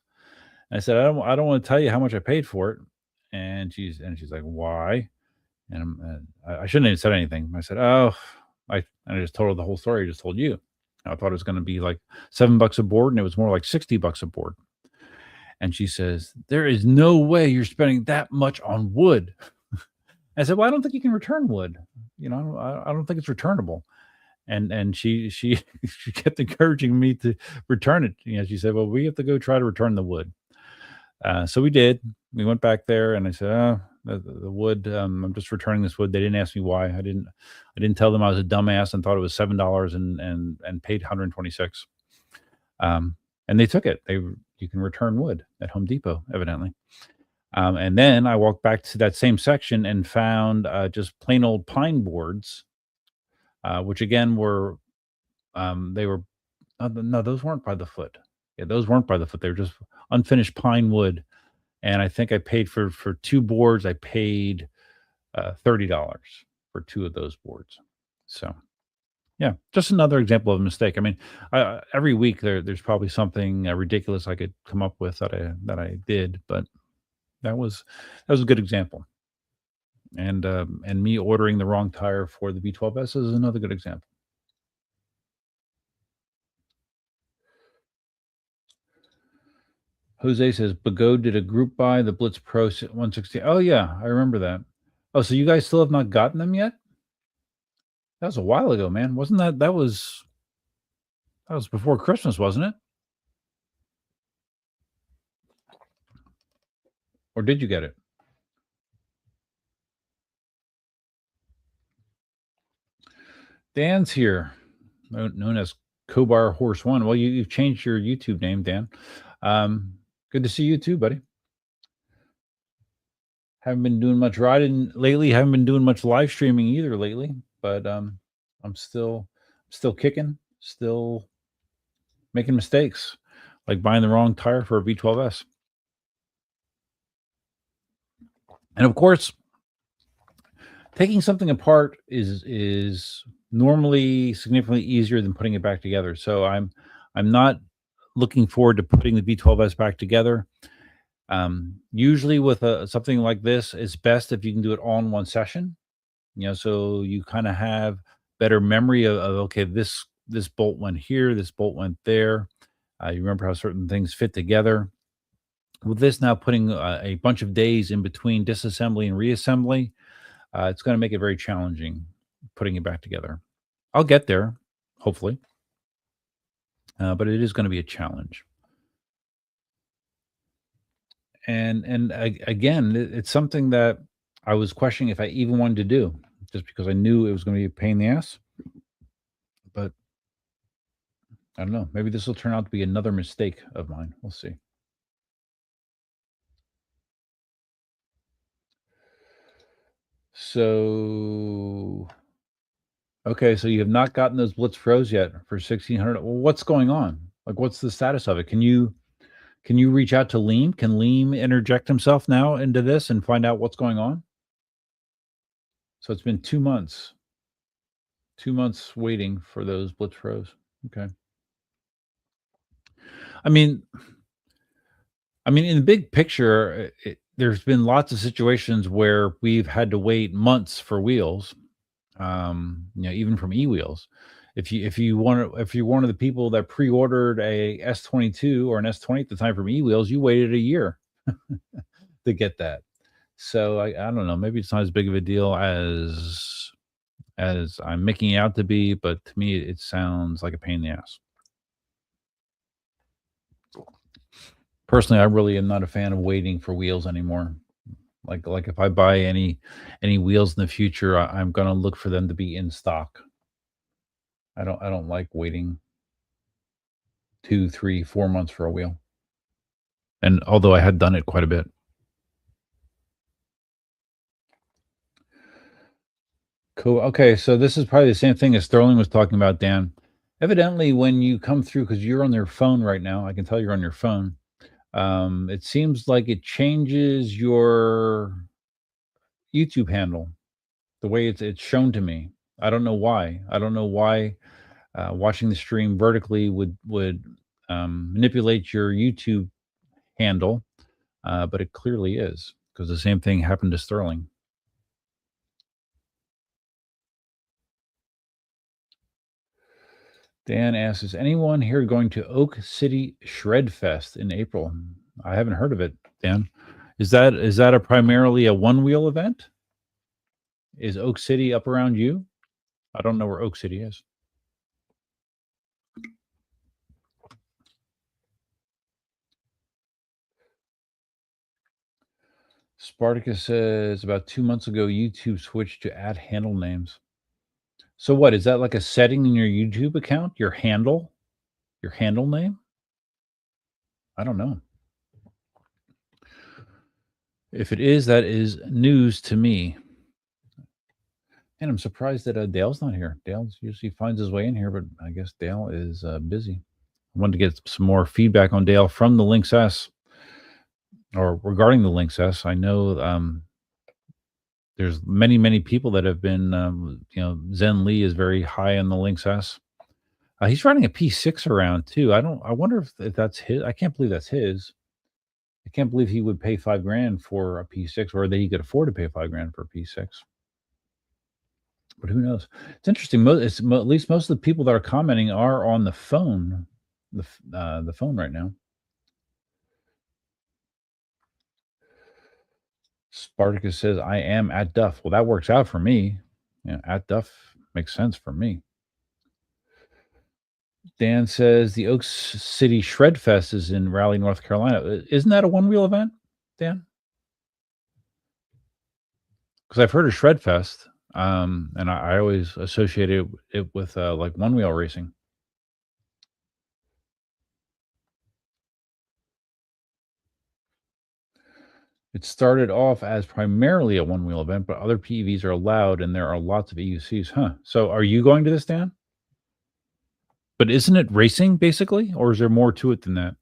And I said, I don't want to tell you how much I paid for it. And she's like, why? And I shouldn't have said anything. I said, oh, and I just told her the whole story. I just told you. I thought it was going to be like $7 a board, and it was more like $60 a board. And she says, there is no way you're spending that much on wood. I said, well, I don't think you can return wood. I don't think it's returnable. And she she kept encouraging me to return it. She said, well, we have to go try to return the wood. So we did. We went back there, and I said, oh, the wood, I'm just returning this wood. They didn't ask me why. I didn't tell them I was a dumbass and thought it was $7 and paid 126. And they took it. You can return wood at Home Depot, evidently. And then I walked back to that same section and found just plain old pine boards, which again were, they were, no, those weren't by the foot. Yeah, those weren't by the foot. They were just unfinished pine wood. And I think I paid for 2 boards. I paid $30 for 2 of those boards. So yeah, just another example of a mistake. I mean, every week there's probably something ridiculous I could come up with that I did, but that was a good example. And me ordering the wrong tire for the V12S is another good example. Jose says Bago did a group buy the Blitz Pro 160. Oh yeah, I remember that. Oh, so you guys still have not gotten them yet? That was a while ago, man. Wasn't that was before Christmas, wasn't it? Or did you get it? Dan's here, known as Kobar Horse One. Well, you've changed your YouTube name, Dan. Good to see you too, buddy. Haven't been doing much riding lately. Haven't been doing much live streaming either lately. But I'm still kicking, still making mistakes, like buying the wrong tire for a V12S. And of course, taking something apart is normally significantly easier than putting it back together. So I'm not looking forward to putting the V12S back together. Usually with something like this, it's best if you can do it all in one session. So you kind of have better memory of okay, this bolt went here, this bolt went there. You remember how certain things fit together. With this now putting a bunch of days in between disassembly and reassembly, it's going to make it very challenging putting it back together. I'll get there, hopefully, but it is going to be a challenge. And again, it's something that I was questioning if I even wanted to do, just because I knew it was going to be a pain in the ass. But I don't know. Maybe this will turn out to be another mistake of mine. We'll see. So, okay, so you have not gotten those Blitz Pros yet for 1,600. Well, what's going on? Like, what's the status of it? Can you reach out to Liam? Can Liam interject himself now into this and find out what's going on? So it's been 2 months. 2 months waiting for those Blitz Pros. Okay. I mean, in the big picture, there's been lots of situations where we've had to wait months for wheels. Even from eWheels. If you're one of the people that pre-ordered a S22 or an S20 at the time from eWheels, you waited a year to get that. So I don't know. Maybe it's not as big of a deal as I'm making it out to be, but to me, it sounds like a pain in the ass. Personally, I really am not a fan of waiting for wheels anymore. Like if I buy any wheels in the future, I'm gonna look for them to be in stock. I don't like waiting 2, 3, 4 months for a wheel. And although I had done it quite a bit. Cool. Okay, so this is probably the same thing as Sterling was talking about, Dan. Evidently, when you come through, because you're on your phone right now, I can tell you're on your phone. It seems like it changes your YouTube handle, the way it's shown to me. I don't know why. I don't know why watching the stream vertically would manipulate your YouTube handle, but it clearly is, because the same thing happened to Sterling. Dan asks, is anyone here going to Oak City Shred Fest in April? I haven't heard of it, Dan. Is that primarily a one-wheel event? Is Oak City up around you? I don't know where Oak City is. Spartacus says about 2 months ago, YouTube switched to add handle names. So what, is that like a setting in your YouTube account? Your handle name? I don't know. If it is, that is news to me. And I'm surprised that Dale's not here. Dale usually finds his way in here, but I guess Dale is busy. I wanted to get some more feedback on Dale from the Lynx S, or regarding the Lynx S. I know there's many people that have been, Zen Lee is very high on the Lynx S. He's running a P6 around too. I wonder if that's his. I can't believe that's his. I can't believe he would pay $5,000 for a P6, or that he could afford to pay $5,000 for a P6. But who knows? It's interesting. At least most of the people that are commenting are on the phone, the phone right now. Spartacus says, I am at Duff. Well, that works out for me. At Duff makes sense for me. Dan says the Oak City Shred Fest is in Raleigh, North Carolina. Isn't that a one-wheel event, Dan? Because I've heard of Shred Fest, and I always associated it with like one-wheel racing. It started off as primarily a one-wheel event, but other PEVs are allowed, and there are lots of EUCs. Huh. So are you going to this, Dan? But isn't it racing, basically? Or is there more to it than that?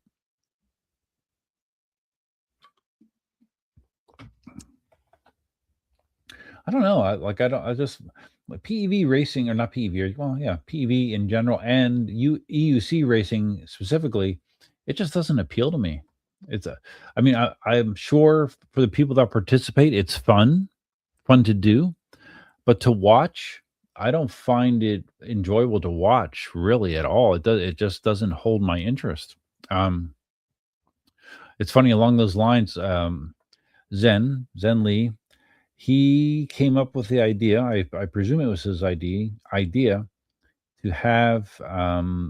I don't know. I just like PEV racing, or not PEV, well, yeah, PEV in general and EUC racing specifically, it just doesn't appeal to me. I mean, I'm sure for the people that participate, it's fun to do, but to watch, I don't find it enjoyable to watch really at all. It just doesn't hold my interest. Um, it's funny along those lines. Zen Lee, he came up with the idea. I presume it was his idea to have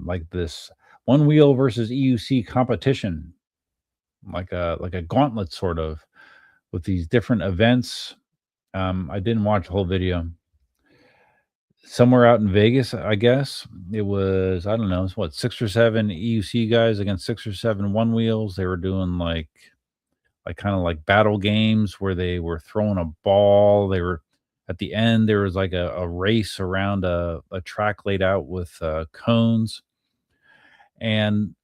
like this one wheel versus EUC competition, like a gauntlet sort of, with these different events. I didn't watch the whole video. Somewhere out in Vegas, I guess it was. I don't know. It's what, 6 or 7 EUC guys against 6 or 7 one wheels. They were doing like kind of like battle games where they were throwing a ball. They were at the end. There was like a race around a track laid out with cones, and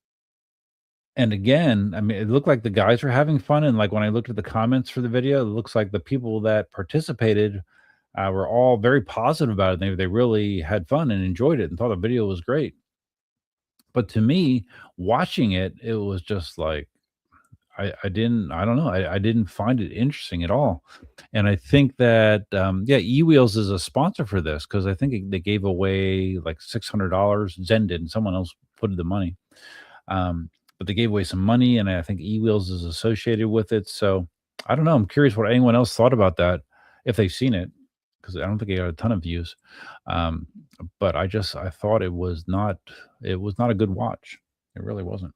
again, I mean, it looked like the guys were having fun. And like when I looked at the comments for the video, it looks like the people that participated were all very positive about it. They really had fun and enjoyed it and thought the video was great. But to me, watching it, it was just like I don't know. I didn't find it interesting at all. And I think that yeah, eWheels is a sponsor for this because I think they gave away like $600. Zen did, and someone else put the money. But they gave away some money, and I think eWheels is associated with it. So I don't know. I'm curious what anyone else thought about that if they've seen it, because I don't think it got a ton of views. Um, but I thought it was not a good watch. It really wasn't.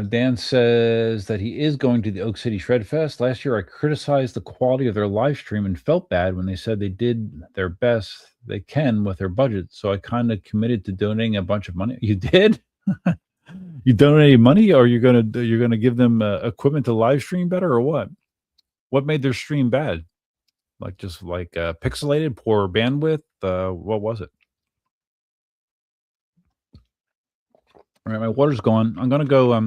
Dan says that he is going to the Oak City Shred Fest. Last year, I criticized the quality of their live stream and felt bad when they said they did their best they can with their budget. So I kind of committed to donating a bunch of money. You did? You donated money, or you're gonna give them equipment to live stream better, or what? What made their stream bad? Like just like pixelated, poor bandwidth. What was it? All right, my water's gone. I'm gonna go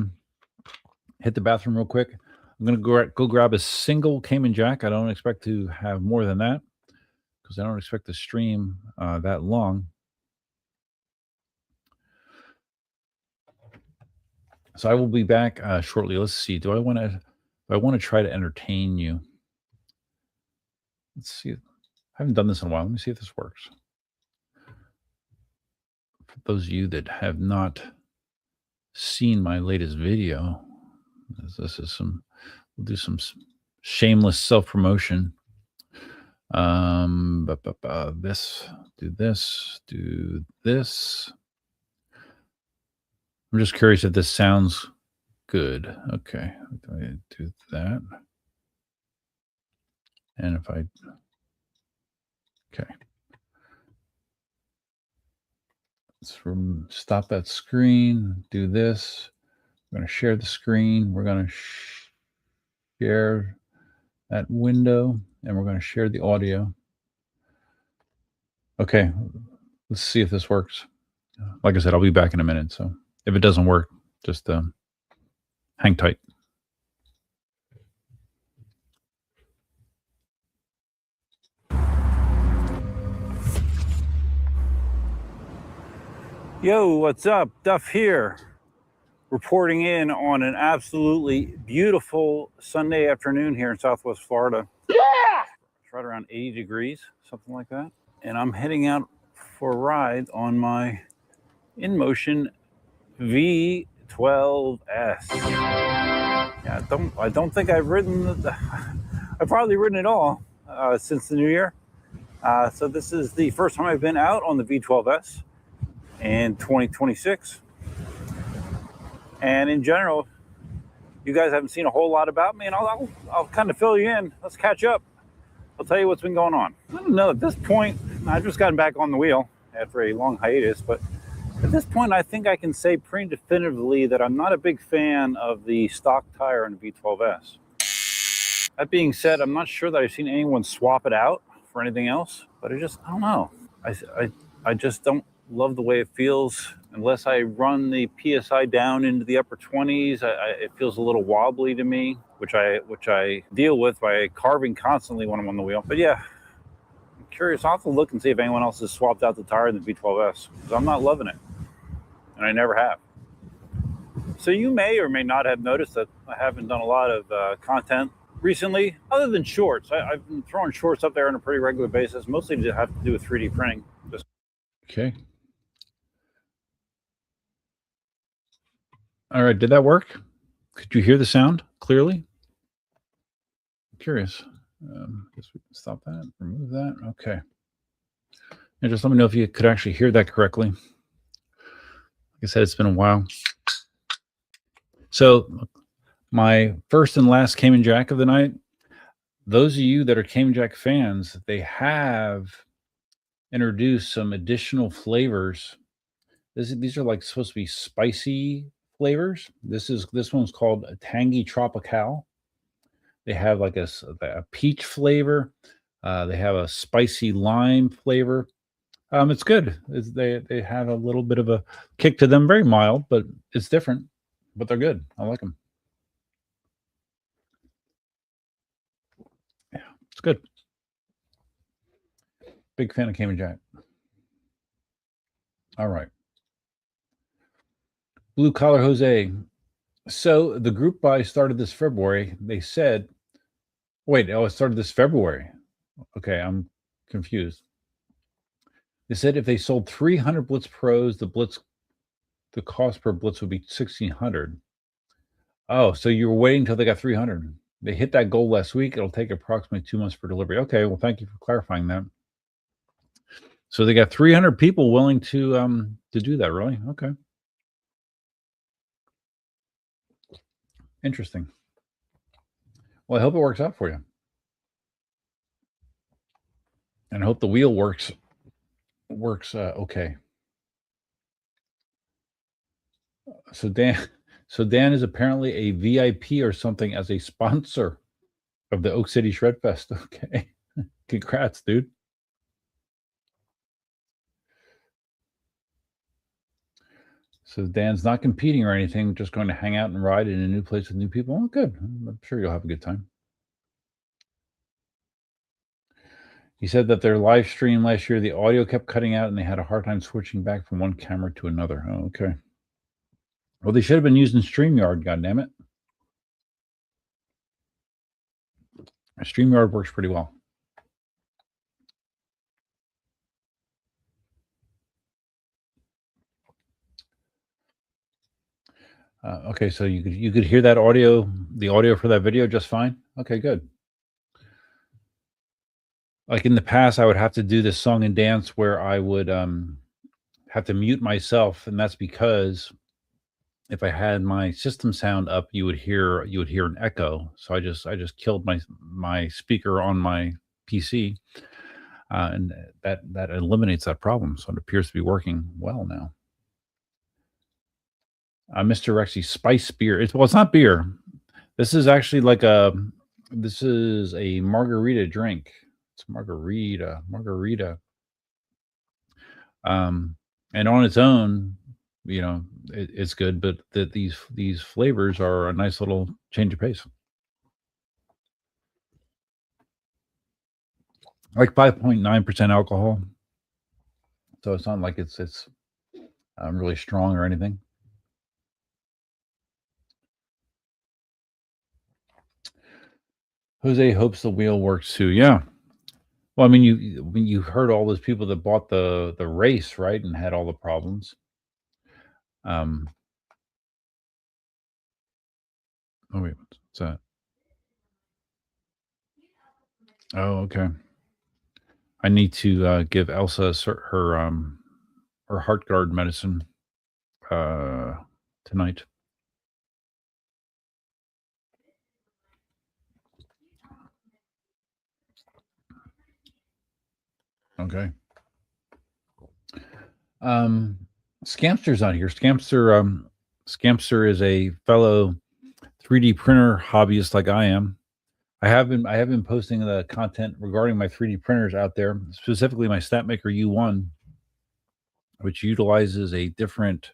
hit the bathroom real quick. I'm gonna go grab a single Cayman Jack. I don't expect to have more than that because I don't expect the stream that long. So I will be back shortly. Let's see. Do I want to try to entertain you? Let's see. I haven't done this in a while. Let me see if this works. For those of you that have not seen my latest video, this is we'll do some shameless self-promotion. This, do this, do this. I'm just curious if this sounds good. Okay, I do that. And if I, okay. Let's stop that screen, do this. We're going to share the screen. We're going to share that window, and we're going to share the audio. Okay, let's see if this works. Like I said, I'll be back in a minute. So if it doesn't work, just hang tight. Yo, what's up? Duff here, reporting in on an absolutely beautiful Sunday afternoon here in Southwest Florida. Yeah! It's right around 80 degrees, something like that. And I'm heading out for a ride on my InMotion V12S. Yeah, I don't think I've ridden I've probably ridden it all since the new year. So this is the first time I've been out on the V12S in 2026. And in general, you guys haven't seen a whole lot about me, and I'll kind of fill you in. Let's catch up. I'll tell you what's been going on. I don't know, at this point, I've just gotten back on the wheel after a long hiatus, but at this point, I think I can say pretty definitively that I'm not a big fan of the stock tire on the V12S. That being said, I'm not sure that I've seen anyone swap it out for anything else, but I don't know. I just don't love the way it feels. Unless I run the PSI down into the upper 20s, it feels a little wobbly to me. which I deal with by carving constantly when I'm on the wheel. But yeah, I'm curious. I'll have to look and see if anyone else has swapped out the tire in the V12S, because I'm not loving it, and I never have. So you may or may not have noticed that I haven't done a lot of content recently, other than shorts. I've been throwing shorts up there on a pretty regular basis, mostly to have to do with 3D printing. Okay. All right, did that work? Could you hear the sound clearly? I'm curious. Guess we can stop that, remove that. Okay. And just let me know if you could actually hear that correctly. Like I said, it's been a while. So my first and last Cayman Jack of the night, those of you that are Cayman Jack fans, they have introduced some additional flavors. These are like supposed to be spicy flavors. This one's called a Tangy Tropical. They have like a peach flavor. They have a spicy lime flavor. It's good. They have a little bit of a kick to them, very mild, but it's different. But they're good. I like them. Yeah, it's good. Big fan of Cayman Jack. All right. Blue Collar Jose. So the group buy started this February. They said, wait, it started this February. Okay, I'm confused. They said if they sold 300 Blitz Pros, the cost per Blitz would be $1,600. Oh, so you were waiting until they got 300. They hit that goal last week. It'll take approximately 2 months for delivery. Okay, well, thank you for clarifying that. So they got 300 people willing to do that. Really? Okay. Interesting. Well, I hope it works out for you, and I hope the wheel works okay. So Dan is apparently a VIP or something as a sponsor of the Oak City Shred Fest. Okay, congrats, dude. So Dan's not competing or anything, just going to hang out and ride in a new place with new people. Oh, good. I'm sure you'll have a good time. He said that their live stream last year, the audio kept cutting out and they had a hard time switching back from one camera to another. Oh, okay. Well, they should have been using StreamYard, goddammit. StreamYard works pretty well. Okay, so you could hear that audio, the audio for that video just fine? Okay, good. Like in the past, I would have to do this song and dance where I would have to mute myself, and that's because if I had my system sound up, you would hear an echo. So I just killed my speaker on my PC, and that eliminates that problem. So it appears to be working well now. Mr. Rexy spice beer. It's not beer. This is actually like this is a margarita drink. It's margarita. And on its own, it's good, but these flavors are a nice little change of pace. Like 5.9% alcohol. So it's not like it's really strong or anything. Jose hopes the wheel works too. Yeah. Well, I mean, you heard all those people that bought the race, right, and had all the problems. Oh wait, what's that? Oh, okay. I need to give Elsa her heart guard medicine tonight. Okay. Scamster's on here. Scamster is a fellow 3D printer hobbyist like I am. I have been posting the content regarding my 3D printers out there, specifically my SnapMaker U1, which utilizes a different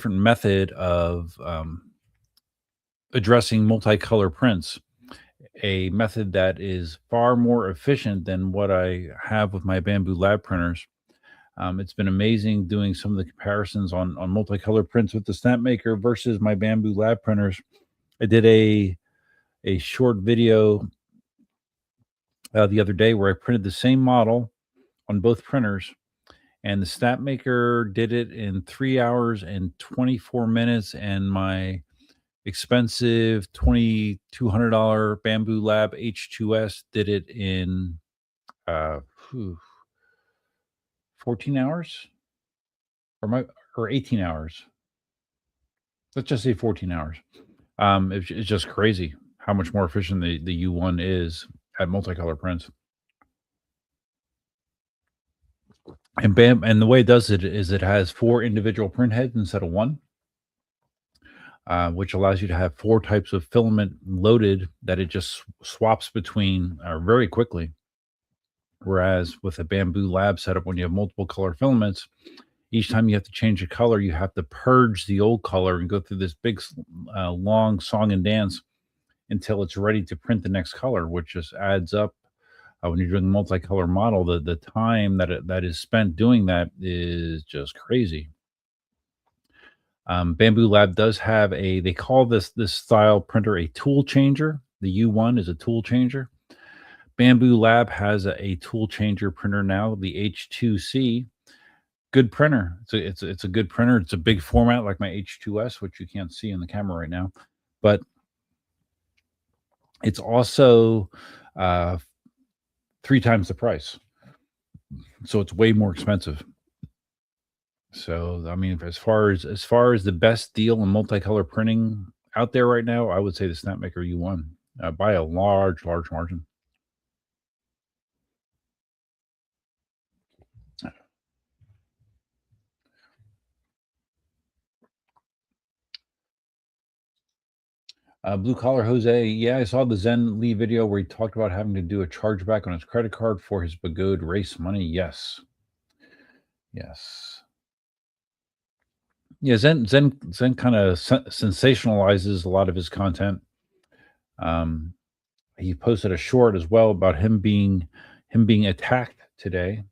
method of addressing multicolor prints, a method that is far more efficient than what I have with my Bamboo Lab printers. It's been amazing doing some of the comparisons on multicolor prints with the Snapmaker versus my Bamboo Lab printers. I did a short video the other day where I printed the same model on both printers, and the Snapmaker did it in 3 hours and 24 minutes, and my expensive $2,200 Bamboo Lab H2S did it in uh, 14 hours or 18 hours. Let's just say 14 hours. It's just crazy how much more efficient the U1 is at multicolor prints. And the way it does it is it has 4 individual print heads instead of 1, which allows you to have 4 types of filament loaded that it just swaps between very quickly. Whereas with a Bamboo Lab setup, when you have multiple color filaments, each time you have to change a color, you have to purge the old color and go through this big, long song and dance until it's ready to print the next color, which just adds up. When you're doing a multicolor model, the time that is spent doing that is just crazy. Bamboo Lab does have they call this style printer a tool changer. The U1 is a tool changer. Bamboo Lab has a tool changer printer now, the H2C. Good printer. It's a good printer. It's a big format like my H2S, which you can't see in the camera right now, but it's also 3 times the price. So it's way more expensive. So I mean, as far as the best deal in multicolor printing out there right now, I would say the Snapmaker U1 by a large margin. Blue Collar Jose, yeah, I saw the Zen Lee video where he talked about having to do a chargeback on his credit card for his Bagode race money. Yes. Yeah, Zen kind of sensationalizes a lot of his content. He posted a short as well about him being attacked today.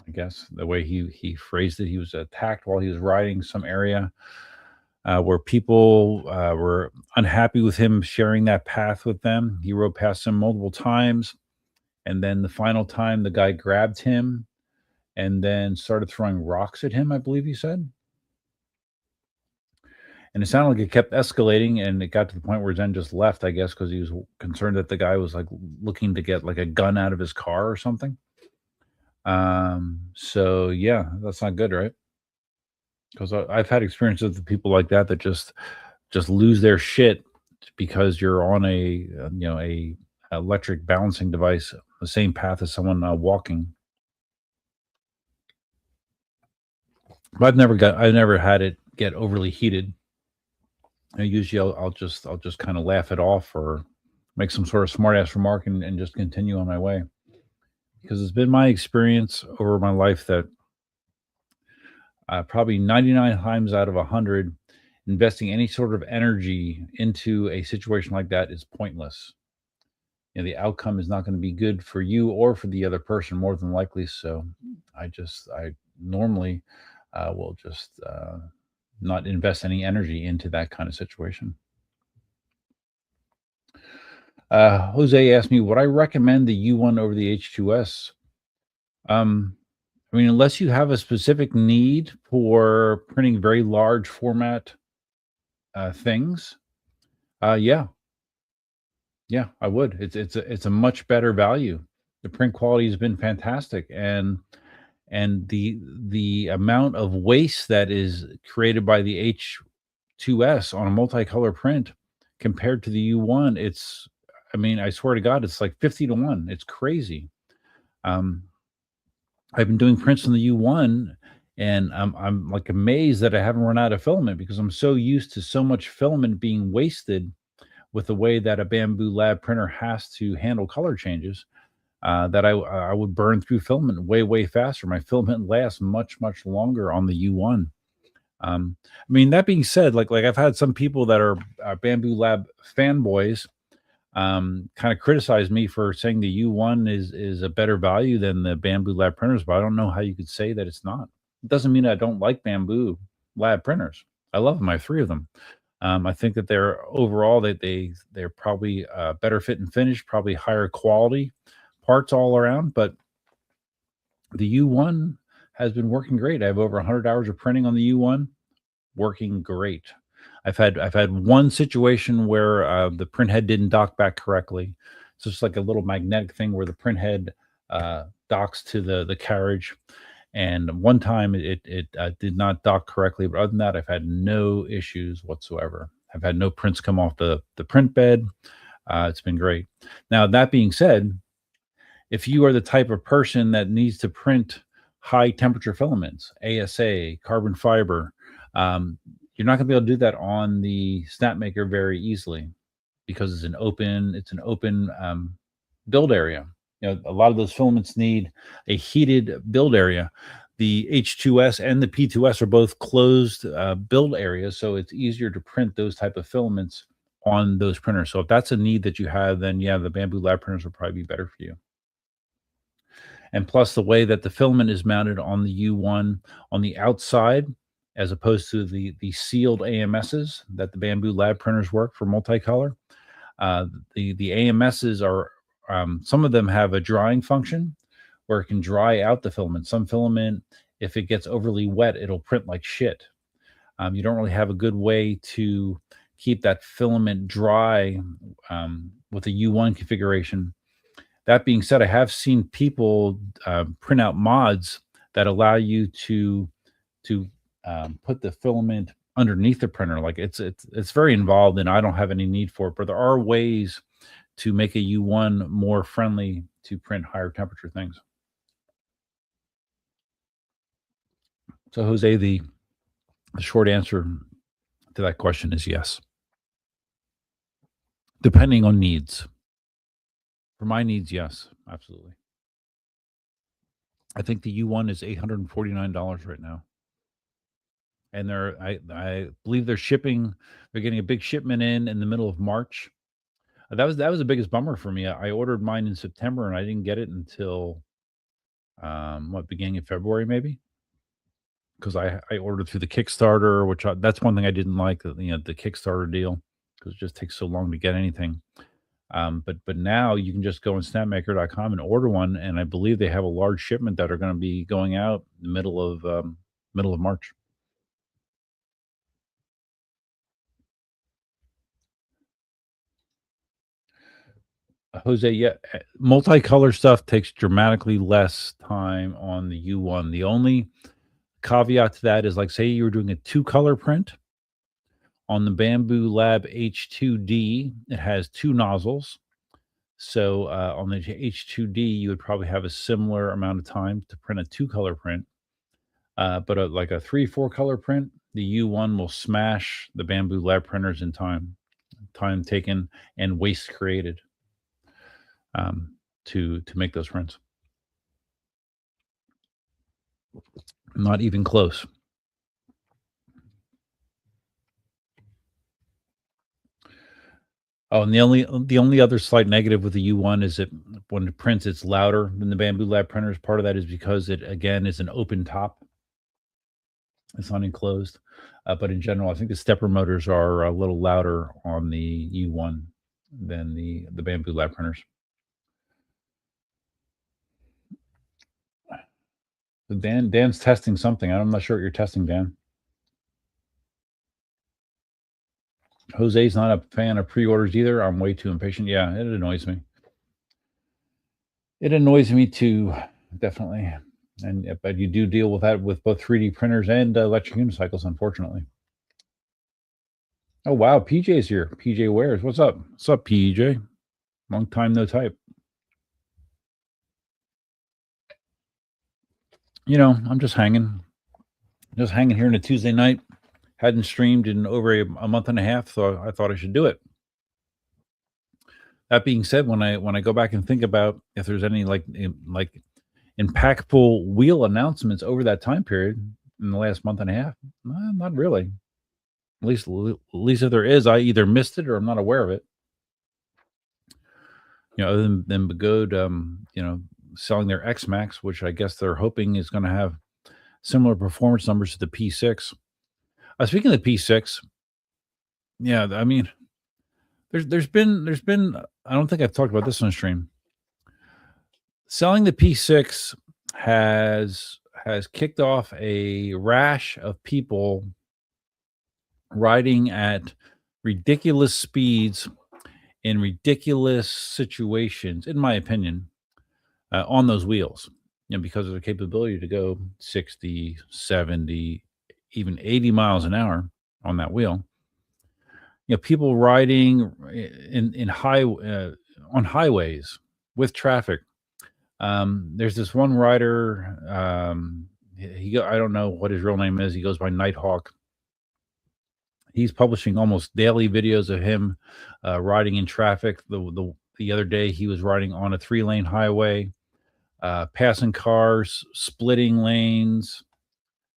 I guess the way he phrased it, he was attacked while he was riding some area where people were unhappy with him sharing that path with them. He rode past them multiple times, and then the final time, the guy grabbed him and then started throwing rocks at him, I believe he said. And it sounded like it kept escalating, and it got to the point where Zen just left, I guess, because he was concerned that the guy was like looking to get like a gun out of his car or something. So yeah, that's not good, right? Because I've had experiences with people like that just lose their shit because you're on a electric balancing device, the same path as someone walking. But I've never had it get overly heated. Usually I'll just kind of laugh it off or make some sort of smart ass remark and just continue on my way. Because it's been my experience over my life that probably 99 times out of 100, investing any sort of energy into a situation like that is pointless. The outcome is not going to be good for you or for the other person, more than likely. So I normally will just not invest any energy into that kind of situation. Jose asked me, would I recommend the U1 over the H2S? I mean, unless you have a specific need for printing very large format things, yeah, I would. It's a much better value. The print quality has been fantastic, and the amount of waste that is created by the H2S on a multicolor print compared to the U1, I mean, I swear to God, it's like 50 to 1. It's crazy. I've been doing prints on the U1, and I'm like amazed that I haven't run out of filament because I'm so used to so much filament being wasted with the way that a Bamboo Lab printer has to handle color changes. That I would burn through filament way faster. My filament lasts much longer on the U1. I mean, that being said, like I've had some people that are Bamboo Lab fanboys kind of criticize me for saying the U1 is a better value than the Bamboo Lab printers, but I don't know how you could say that it's not. It doesn't mean I don't like Bamboo Lab printers. I love them. I have 3 of them. I think that they're overall they're probably better fit and finish, probably higher quality parts all around. But the U1 has been working great. I have over 100 hours of printing on the U1, working great. I've had one situation where the print head didn't dock back correctly. It's just like a little magnetic thing where the print head docks to the carriage. And one time it did not dock correctly, but other than that, I've had no issues whatsoever. I've had no prints come off the print bed. It's been great. Now, that being said, if you are the type of person that needs to print high temperature filaments, ASA, carbon fiber, you're not going to be able to do that on the Snapmaker very easily because it's an open build area. You know, a lot of those filaments need a heated build area. The H2S and the P2S are both closed build areas, so it's easier to print those type of filaments on those printers. So if that's a need that you have, then yeah, the Bamboo Lab printers will probably be better for you. And plus, the way that the filament is mounted on the U1 on the outside, as opposed to the sealed AMSs that the Bamboo Lab printers work for multicolor, the AMSs are some of them have a drying function where it can dry out the filament. Some filament, if it gets overly wet, it'll print like shit. You don't really have a good way to keep that filament dry with a U1 configuration. That being said, I have seen people print out mods that allow you to put the filament underneath the printer. Like it's very involved, and I don't have any need for it. But there are ways to make a U1 more friendly to print higher temperature things. So, Jose, the short answer to that question is yes. Depending on needs. For my needs, yes, absolutely. I think the U1 is $849 right now. And I believe they're shipping, they're getting a big shipment in the middle of March. That was the biggest bummer for me. I ordered mine in September and I didn't get it until beginning of February maybe, because I ordered through the Kickstarter, which that's one thing I didn't like, the Kickstarter deal, because it just takes so long to get anything. But now you can just go on snapmaker.com and order one, and I believe they have a large shipment that are going to be going out in the middle of March. Jose, yeah, multicolor stuff takes dramatically less time on the U1. The only caveat to that is, like, say you were doing a 2-color print on the Bamboo Lab H2D, it has 2 nozzles. So on the H2D, you would probably have a similar amount of time to print a 2-color print. But like a 3-4 color print, the U1 will smash the Bamboo Lab printers in time taken and waste created to make those prints. Not even close. Oh, and the only other slight negative with the U1 is that when it prints, it's louder than the Bamboo Lab printers. Part of that is because it, again, is an open top. It's not enclosed. But in general, I think the stepper motors are a little louder on the U1 than the Bamboo Lab printers. So Dan's testing something. I'm not sure what you're testing, Dan. Jose's not a fan of pre-orders either. I'm way too impatient. Yeah, it annoys me. It annoys me too, definitely. But you do deal with that with both 3D printers and electric unicycles, unfortunately. Oh wow, PJ's here. PJ Wares, what's up? What's up, PJ? Long time no type. I'm just hanging here on a Tuesday night. Hadn't streamed in over a month and a half, so I thought I should do it. That being said, when I go back and think about if there's any like impactful wheel announcements over that time period, in the last month and a half? Not really. At least if there is, I either missed it or I'm not aware of it. Other than Begode, selling their X Max, which I guess they're hoping is going to have similar performance numbers to the P6. Speaking of the P6, yeah, I mean, there's been I don't think I've talked about this on stream. Selling the P6 has kicked off a rash of people riding at ridiculous speeds in ridiculous situations, in my opinion, on those wheels, because of the capability to go 60, 70, even 80 miles an hour on that wheel. People riding in on highways with traffic. There's this one rider. I don't know what his real name is. He goes by Nighthawk. He's publishing almost daily videos of him riding in traffic. The other day, he was riding on a 3-lane highway, passing cars, splitting lanes,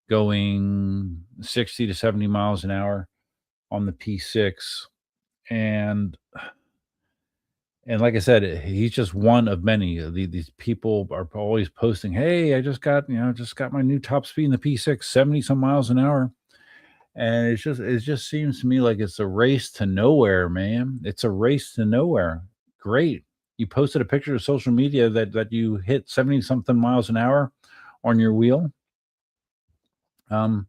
going 60 to 70 miles an hour on the P6. And like I said, he's just one of many. These people are always posting, "Hey, I just got my new top speed in the P6, 70 some miles an hour." And it just seems to me like it's a race to nowhere, man. It's a race to nowhere. Great. You posted a picture to social media that you hit 70 something miles an hour on your wheel. And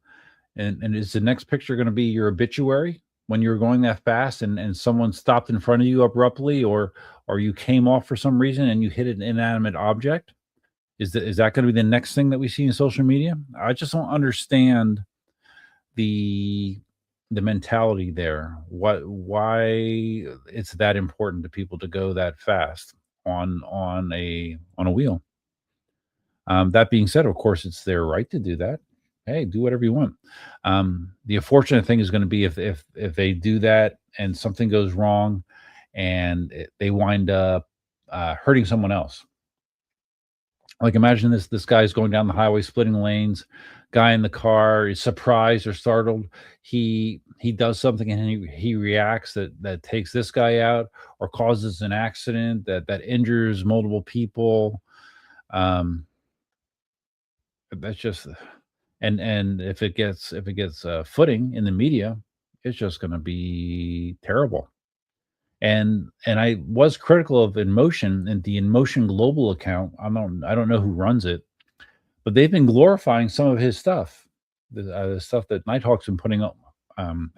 is the next picture going to be your obituary when you're going that fast and someone stopped in front of you abruptly, or you came off for some reason and you hit an inanimate object? Is that going to be the next thing that we see in social media? I just don't understand the mentality there. Why it's that important to people to go that fast on a wheel? That being said, of course, it's their right to do that. Hey, do whatever you want. The unfortunate thing is going to be if they do that and something goes wrong and they wind up hurting someone else. Like, imagine this guy's going down the highway, splitting lanes. Guy in the car is surprised or startled. He does something and he reacts that takes this guy out or causes an accident that injures multiple people. That's just and if it gets footing in the media, it's just going to be terrible. And I was critical of InMotion and the InMotion Global account. I don't know who runs it, but they've been glorifying some of his stuff, the stuff that Nighthawk's been putting up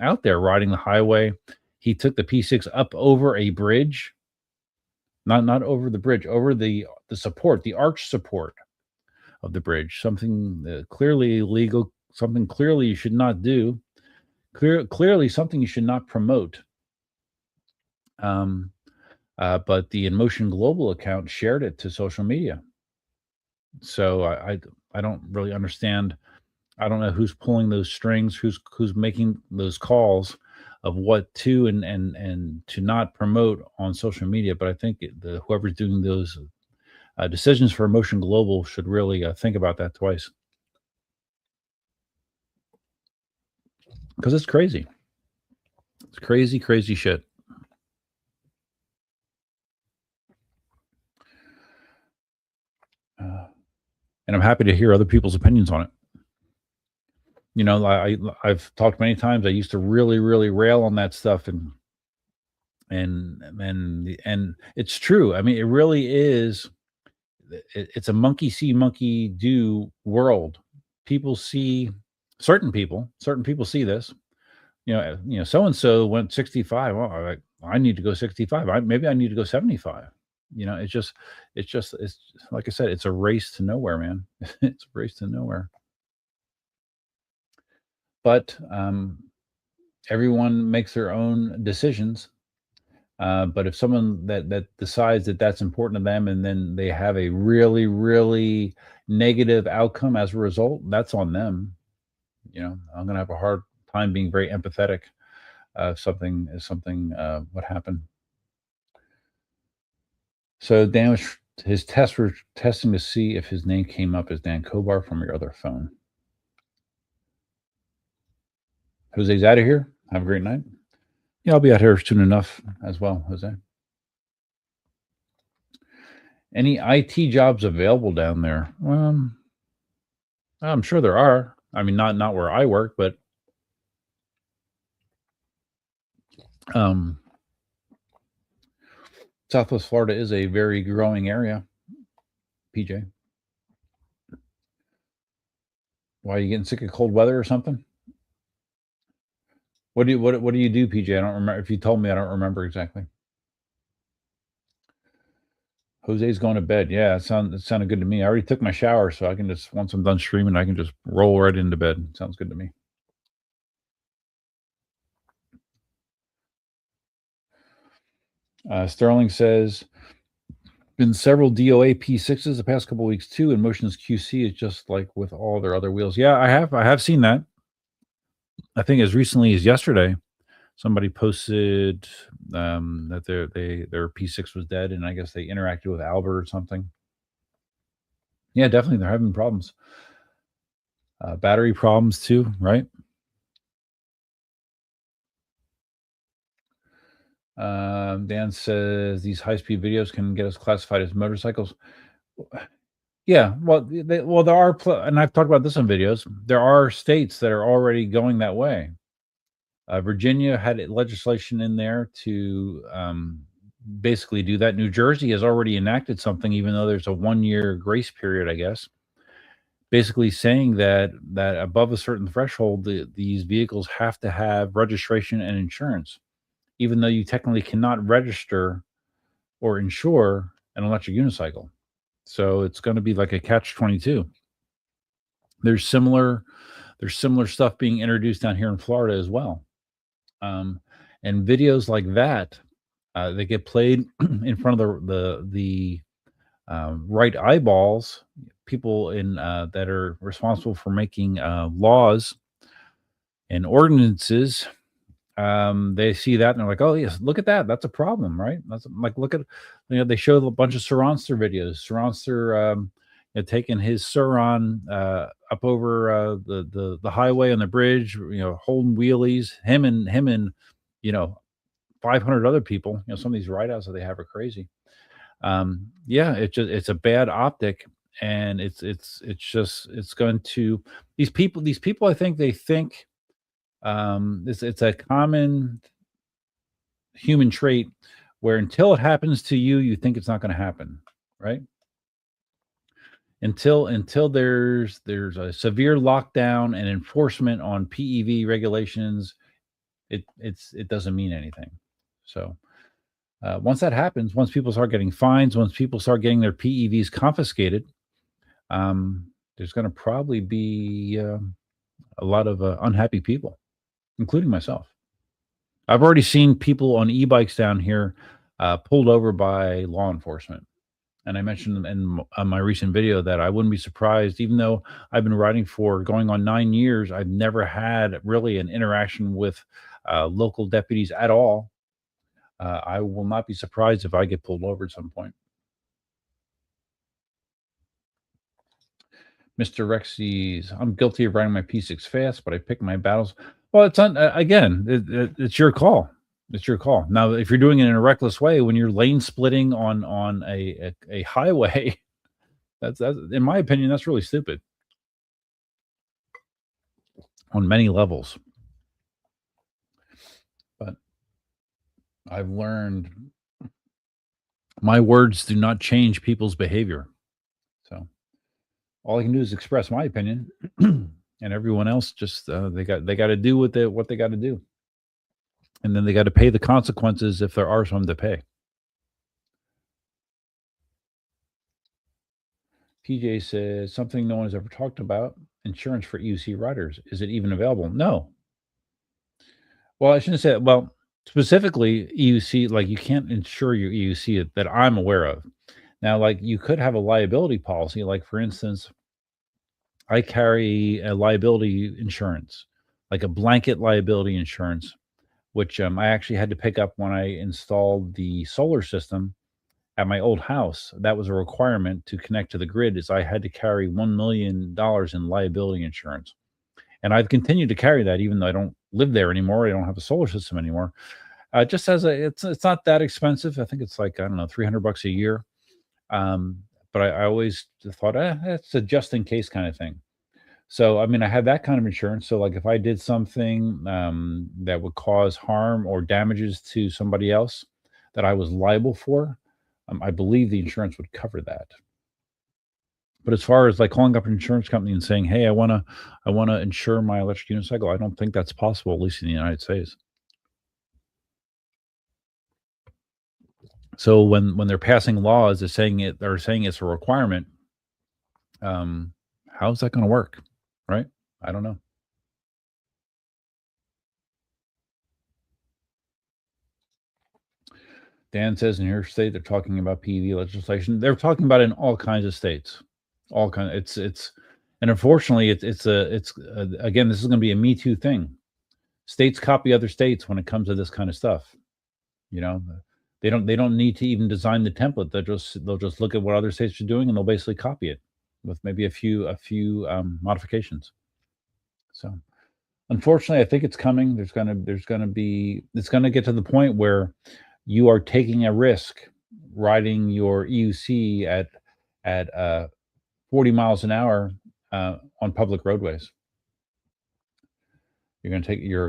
out there, riding the highway. He took the P6 up over a bridge, not over the bridge, over the support, the arch support of the bridge. Something clearly illegal, something clearly you should not do, clearly something you should not promote. But the InMotion Global account shared it to social media. So I don't really understand. I don't know who's pulling those strings, who's making those calls of what to and to not promote on social media. But I think whoever's doing those decisions for InMotion Global should really think about that twice, because it's crazy. It's crazy shit. And I'm happy to hear other people's opinions on it. I've talked many times. I used to really rail on that stuff, and it's true. I mean, it really is. It's a monkey see, monkey do world. People see certain people see this. So and so went 65. Well, I need to go 65. Maybe I need to go 75. It's like I said, it's a race to nowhere, man. It's a race to nowhere. But everyone makes their own decisions. But if someone that decides that that's important to them, and then they have a really negative outcome as a result, that's on them. I'm going to have a hard time being very empathetic if something what happened. So Dan, his tests were testing to see if his name came up as Dan Kobar from your other phone. Jose's out of here. Have a great night. Yeah, I'll be out here soon enough as well, Jose. Any IT jobs available down there? I'm sure there are. I mean, not where I work, but Southwest Florida is a very growing area. PJ, why are you getting sick of cold weather or something? What do you do, PJ? I don't remember. If you told me, I don't remember exactly. Jose's going to bed. Yeah, it sounded good to me. I already took my shower, so I can just, once I'm done streaming, I can just roll right into bed. Sounds good to me. Sterling says, been several DOA P6s the past couple of weeks too, and Motion's QC is just like with all their other wheels. Yeah, I have seen that. I think as recently as yesterday, somebody posted that their P6 was dead, and I guess they interacted with Albert or something. Yeah, definitely, they're having problems. Battery problems too, right? Dan says these high-speed videos can get us classified as motorcycles. Yeah, well, there are, and I've talked about this on videos. There are states that are already going that way. Virginia had legislation in there to basically do that. New Jersey has already enacted something, even though there's a 1-year grace period, I guess. Basically saying that above a certain threshold, these vehicles have to have registration and insurance, even though you technically cannot register or insure an electric unicycle. So it's going to be like a catch-22. There's similar stuff being introduced down here in Florida as well. And videos like that, they get played in front of the right eyeballs, people in that are responsible for making laws and ordinances. They see that and they're like, "Oh yes, look at that. That's a problem, right?" That's like, look at, they show a bunch of Saronster videos. Saronster taking his Suron up over the highway on the bridge, holding wheelies. Him and 500 other people. Some of these write-outs that they have are crazy. Yeah, it's a bad optic, and it's going to, these people. I think they think it's a common human trait where until it happens to you, you think it's not going to happen, right? Until there's a severe lockdown and enforcement on PEV regulations, it doesn't mean anything. So once that happens, once people start getting fines, once people start getting their PEVs confiscated, there's going to probably be a lot of unhappy people, including myself. I've already seen people on e-bikes down here pulled over by law enforcement. And I mentioned in my recent video that I wouldn't be surprised, even though I've been riding for going on 9 years, I've never had really an interaction with local deputies at all. I will not be surprised if I get pulled over at some point. Mr. Rexy's, I'm guilty of riding my P6 fast, but I pick my battles. Well, it's on, again, it's your call. It's your call. Now, if you're doing it in a reckless way, when you're lane splitting on a highway, that's in my opinion, that's really stupid on many levels. But I've learned my words do not change people's behavior. So all I can do is express my opinion, and everyone else just they got to do what they got to do, and then they got to pay the consequences if there are some to pay. PJ says something no one has ever talked about: insurance for EUC riders. Is it even available? No. Well, I shouldn't say that. Well, specifically EUC, like you can't insure your EUC that I'm aware of. Now, like you could have a liability policy, like for instance, I carry a liability insurance, like a blanket liability insurance, which I actually had to pick up when I installed the solar system at my old house. That was a requirement to connect to the grid, is I had to carry $1 million in liability insurance. and I've continued to carry that even though I don't live there anymore. I don't have a solar system anymore. Just as it's not that expensive. I think it's like, I don't know, $300 a year. But I always thought, it's a just in case kind of thing. So, I mean, I had that kind of insurance. So, like, if I did something that would cause harm or damages to somebody else that I was liable for, I believe the insurance would cover that. But as far as like calling up an insurance company and saying, "Hey, I wanna insure my electric unicycle," I don't think that's possible, at least in the United States. So when they're passing laws, they're saying it's a requirement. Um, how's that going to work, right? I don't know. Dan says in your state they're talking about PEV legislation. They're talking about it in all kinds of states, all kind. And unfortunately, again, this is going to be a Me Too thing. States copy other states when it comes to this kind of stuff. You know, they don't need to even design the template. They'll just look at what other states are doing and they'll basically copy it with maybe a few modifications. So unfortunately, I think it's coming. It's gonna get to the point where you are taking a risk riding your EUC at 40 miles an hour on public roadways. You're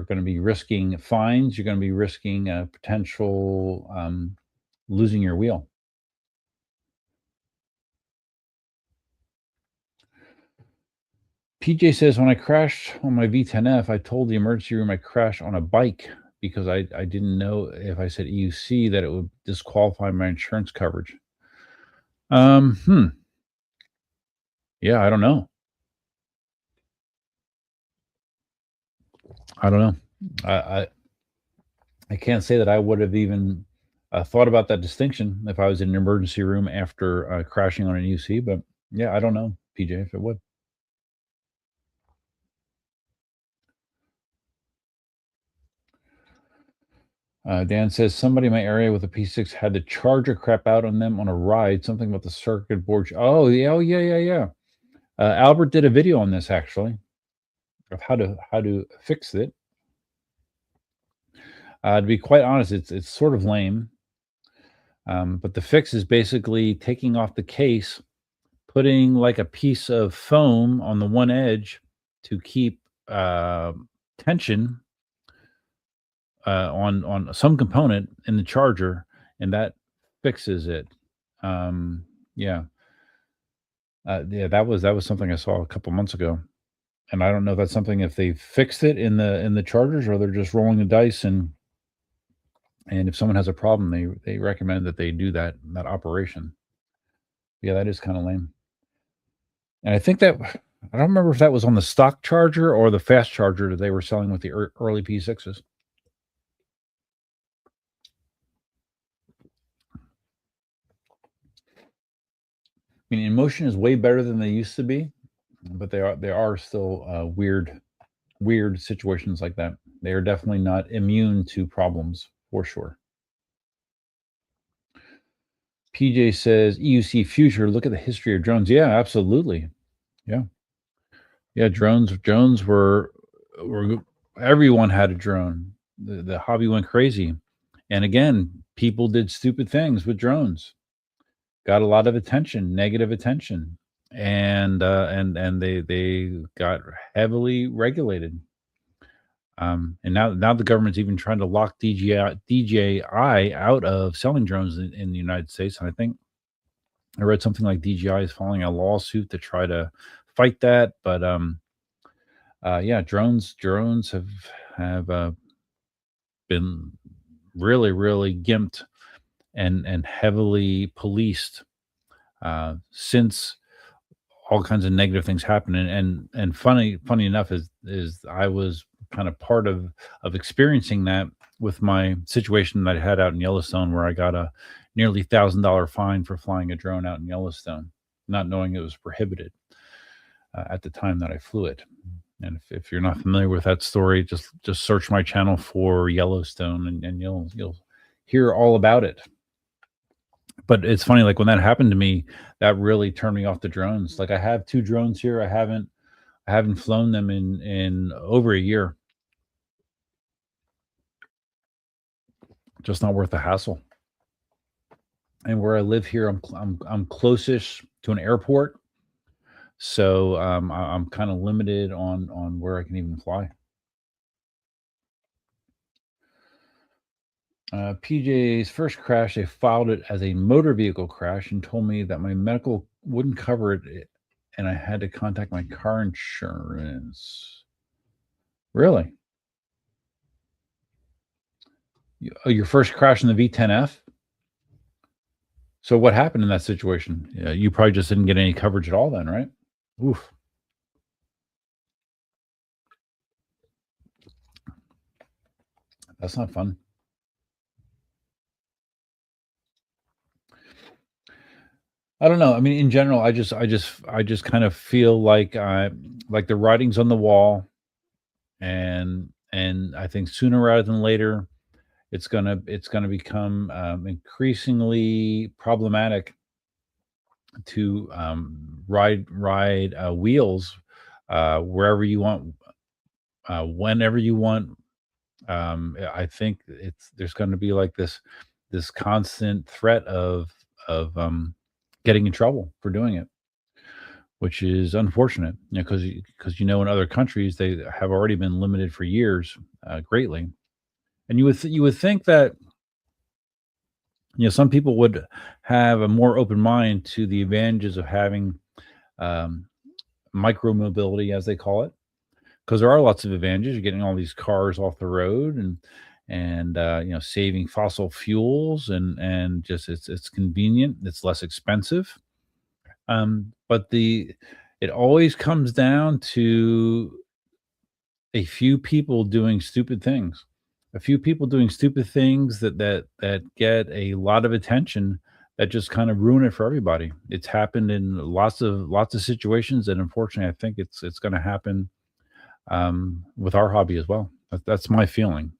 gonna be risking fines. You're gonna be risking potential losing your wheel. PJ says, when I crashed on my V10F, I told the emergency room I crashed on a bike because I didn't know if I said EUC that it would disqualify my insurance coverage. Hmm. Yeah, I don't know. I don't know. I can't say that I would have even thought about that distinction if I was in an emergency room after crashing on an EUC, but yeah, I don't know, PJ, if it would. Dan says somebody in my area with a P6 had the charger crap out on them on a ride. Something about the circuit board. Oh yeah, yeah. Albert did a video on this actually of how to fix it. To be quite honest, it's sort of lame. But the fix is basically taking off the case, putting like a piece of foam on the one edge to keep tension on some component in the charger, and that fixes it. Yeah, yeah, that was something I saw a couple months ago, and I don't know if that's something if they fixed it in the chargers or they're just rolling the dice and if someone has a problem, they recommend that they do that operation. Yeah, that is kind of lame. And I think that I don't remember if that was on the stock charger or the fast charger that they were selling with the early P6s. I mean, Emotion is way better than they used to be, but they are still weird situations like that. They are definitely not immune to problems for sure. PJ says EUC future. Look at the history of drones. Yeah, absolutely. Yeah, yeah. Drones were everyone had a drone. The hobby went crazy, and again, people did stupid things with drones. Got a lot of attention, negative attention, and they got heavily regulated. And now the government's even trying to lock DJI out of selling drones in the United States. And I think I read something like DJI is filing a lawsuit to try to fight that. But yeah, drones have been really gimped and heavily policed since all kinds of negative things happen. And funny enough is I was kind of part of experiencing that with my situation that I had out in Yellowstone, where I got a nearly $1,000 fine for flying a drone out in Yellowstone, not knowing it was prohibited at the time that I flew it. And if you're not familiar with that story, just search my channel for Yellowstone, and you'll hear all about it. But it's funny, like when that happened to me, that really turned me off the drones. Like I have 2 drones here. I haven't I haven't flown them in over a year. Just not worth the hassle. And where I live here, I'm closest to an airport, so I'm kind of limited on where I can even fly. PJ's first crash, they filed it as a motor vehicle crash and told me that my medical wouldn't cover it, and I had to contact my car insurance. Really? Your first crash in the V10F? So what happened in that situation? Yeah, you probably just didn't get any coverage at all then, right? Oof. That's not fun. I don't know. I mean, in general, I just kind of feel like the writing's on the wall, and I think sooner rather than later, it's gonna become increasingly problematic to ride wheels wherever you want, whenever you want. I think there's going to be like this constant threat of getting in trouble for doing it, which is unfortunate. Because in other countries they have already been limited for years greatly, and you would think that some people would have a more open mind to the advantages of having um, micro mobility, as they call it, because there are lots of advantages. You're getting all these cars off the road, and saving fossil fuels, and just it's convenient. It's less expensive. But the it always comes down to a few people doing stupid things. A few people doing stupid things that get a lot of attention, that just kind of ruin it for everybody. It's happened in lots of situations, and unfortunately, I think it's going to happen with our hobby as well. That's my feeling.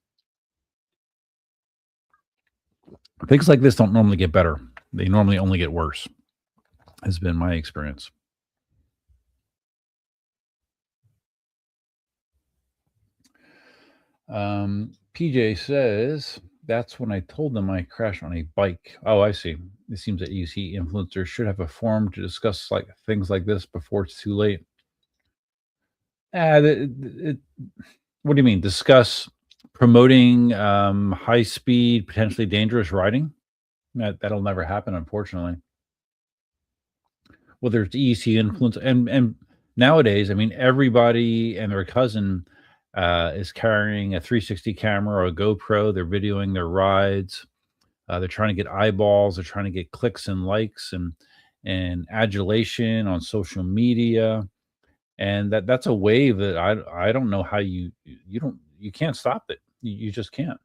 Things like this don't normally get better; they normally only get worse. Has been my experience. PJ says that's when I told them I crashed on a bike. Oh, I see. It seems that EC influencers should have a forum to discuss like things like this before it's too late. What do you mean? Discuss promoting high speed, potentially dangerous riding? That'll never happen, unfortunately. Well, there's EC influence, and nowadays, I mean, everybody and their cousin is carrying a 360 camera or a GoPro. They're videoing their rides. They're trying to get eyeballs. They're trying to get clicks and likes and adulation on social media, and that's a wave that I don't know how you can't stop it. You just can't.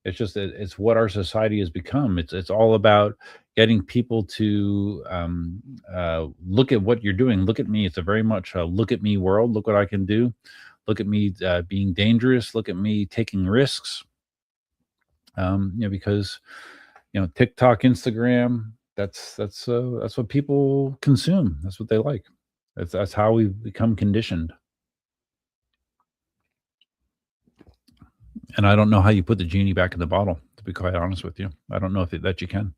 It's what our society has become. It's all about getting people to look at what you're doing. Look at me. It's a very much a look at me world. Look what I can do. Look at me being dangerous. Look at me taking risks. Because TikTok, Instagram. That's what people consume. That's what they like. That's how we've become conditioned. And I don't know how you put the genie back in the bottle, to be quite honest with you. I don't know if that you can.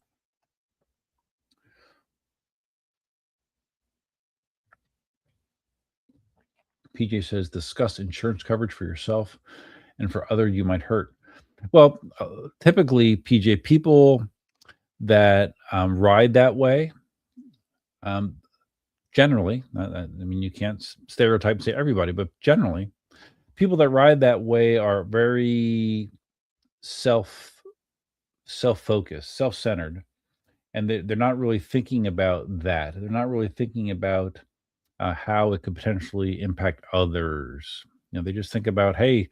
PJ says, discuss insurance coverage for yourself and for other you might hurt. Well, typically, PJ, people that ride that way, um, generally, I mean, you can't stereotype and say everybody, but generally, people that ride that way are very self self-focused, self-centered, and they're not really thinking about that. They're not really thinking about how it could potentially impact others. They just think about, hey,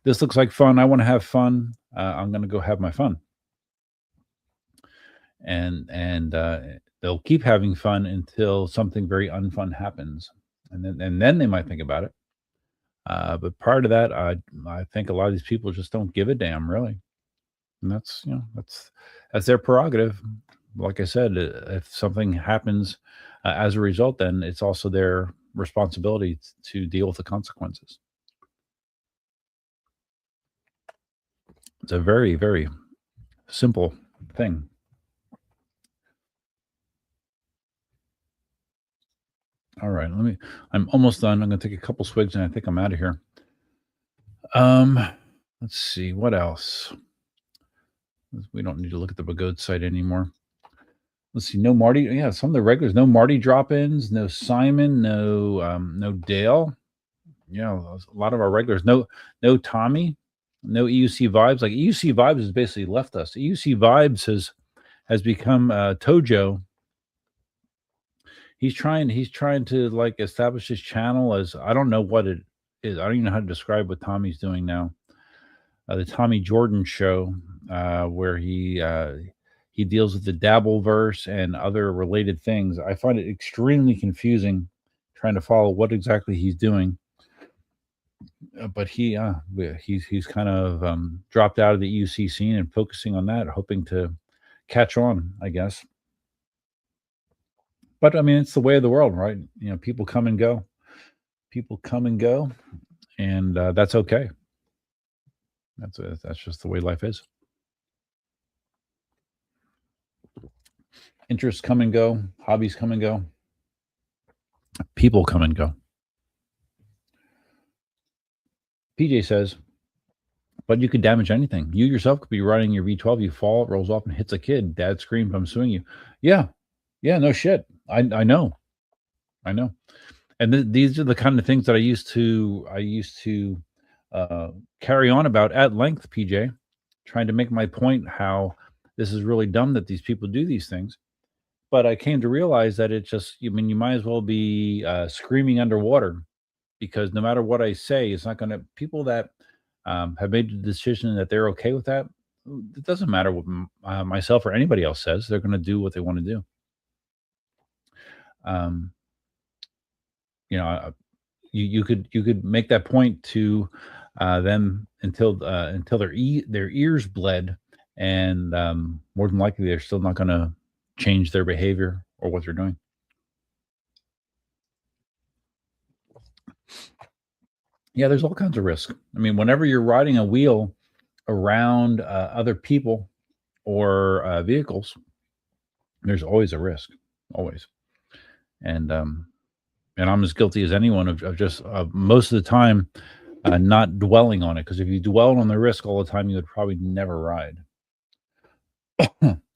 this looks like fun. I want to have fun. I'm going to go have my fun, and they'll keep having fun until something very unfun happens, and then they might think about it. But prior to that, I think a lot of these people just don't give a damn, really, and that's their prerogative. Like I said, if something happens as a result, then it's also their responsibility to deal with the consequences. It's a very, very simple thing. All right, I'm almost done. I'm going to take a couple swigs and I think I'm out of here. Let's see what else. We don't need to look at the Bagode site anymore. Let's see. No Marty. Yeah, some of the regulars. No Marty drop-ins. No Simon. No Dale. Yeah, a lot of our regulars. No Tommy. No EUC Vibes. Like EUC Vibes has basically left us. EUC Vibes has become Tojo. He's trying to like establish his channel as, I don't know what it is. I don't even know how to describe what Tommy's doing now. The Tommy Jordan show, where he deals with the Dabbleverse and other related things. I find it extremely confusing trying to follow what exactly he's doing. But he's kind of dropped out of the EUC scene and focusing on that, hoping to catch on, I guess. But I mean, it's the way of the world, right? You know, people come and go, and that's okay. That's just the way life is. Interests come and go, hobbies come and go, people come and go. PJ says, but you could damage anything. You yourself could be riding your V12, you fall, it rolls off and hits a kid. Dad screams, I'm suing you. Yeah, no shit. I know. And these are the kind of things that I used to carry on about at length, PJ, trying to make my point how this is really dumb that these people do these things. But I came to realize that it's just, you might as well be screaming underwater, because no matter what I say, it's not going to, people that have made the decision that they're okay with that, it doesn't matter what myself or anybody else says, they're going to do what they want to do. You could make that point to them until their ears bled, and more than likely they're still not going to change their behavior or what they're doing. Yeah, there's all kinds of risk. I mean, whenever you're riding a wheel around other people or vehicles, there's always a risk, always. And I'm as guilty as anyone of just most of the time not dwelling on it, because if you dwell on the risk all the time, you would probably never ride.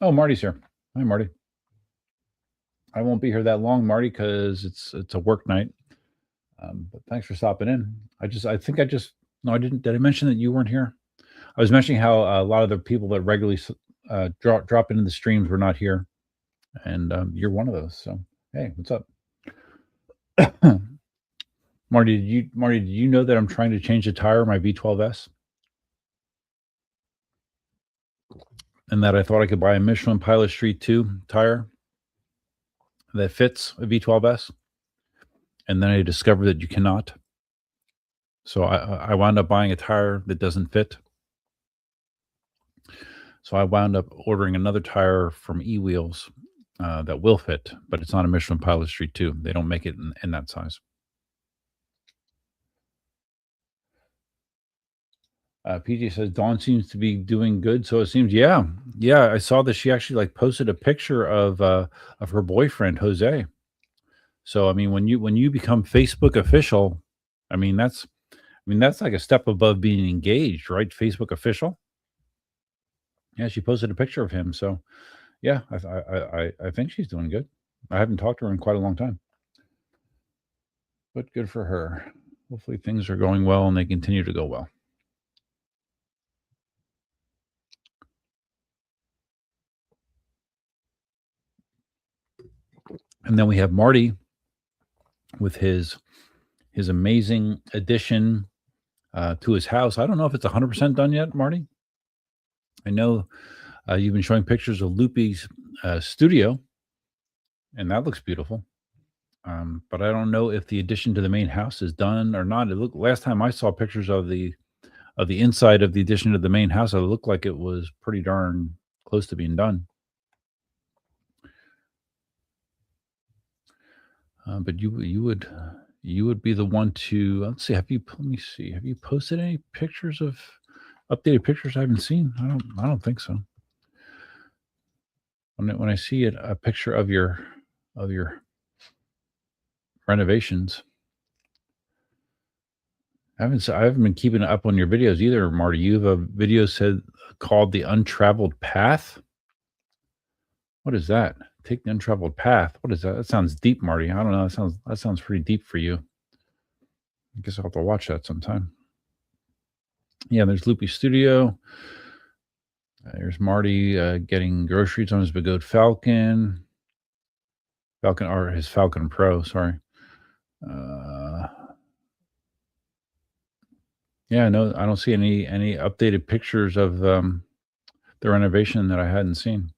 Oh, Marty's here. Hi, Marty. I won't be here that long, Marty, because it's a work night. But thanks for stopping in. I didn't. Did I mention that you weren't here? I was mentioning how a lot of the people that regularly drop into the streams were not here, and you're one of those. So hey, what's up? Marty, did you know that I'm trying to change the tire of my V12S? And that I thought I could buy a Michelin Pilot Street 2 tire that fits a V12S. And then I discovered that you cannot. So I wound up buying a tire that doesn't fit. So I wound up ordering another tire from E-Wheels that will fit, but it's not a Michelin Pilot Street 2. They don't make it in that size. PJ says Dawn seems to be doing good, so it seems. Yeah. I saw that she actually like posted a picture of her boyfriend Jose. So I mean, when you become Facebook official, I mean that's like a step above being engaged, right? Facebook official. Yeah, she posted a picture of him. So yeah, I think she's doing good. I haven't talked to her in quite a long time, but good for her. Hopefully things are going well and they continue to go well. And then we have Marty with his amazing addition to his house. I don't know if it's 100% done yet, Marty. I know you've been showing pictures of Loopy's studio, and that looks beautiful. But I don't know if the addition to the main house is done or not. Last time I saw pictures of the inside of the addition to the main house, it looked like it was pretty darn close to being done. But you would you would be the one to, let's see, let me see, have you posted any pictures of updated pictures I haven't seen? I don't think so. When I see a picture of your renovations, I haven't been keeping up on your videos either, Marty. You have a video called The Untraveled Path. What is that? Take the untraveled path. What is that? That sounds deep, Marty. I don't know. That sounds pretty deep for you. I guess I'll have to watch that sometime. Yeah, there's Loopy Studio. There's Marty getting groceries on his Begode Falcon. Or his Falcon Pro, sorry. Yeah, no, I don't see any updated pictures of the renovation that I hadn't seen.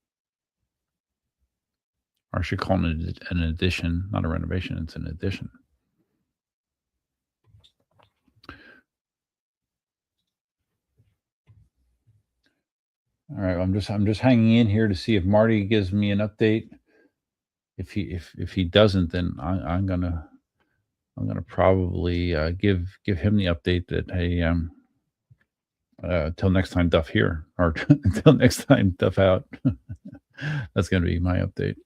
Or I should call it an addition, not a renovation. It's an addition. All right, I'm just hanging in here to see if Marty gives me an update. If he doesn't, then I'm gonna probably give him the update that, hey, till next time, Duff here, or until next time, Duff out. That's gonna be my update.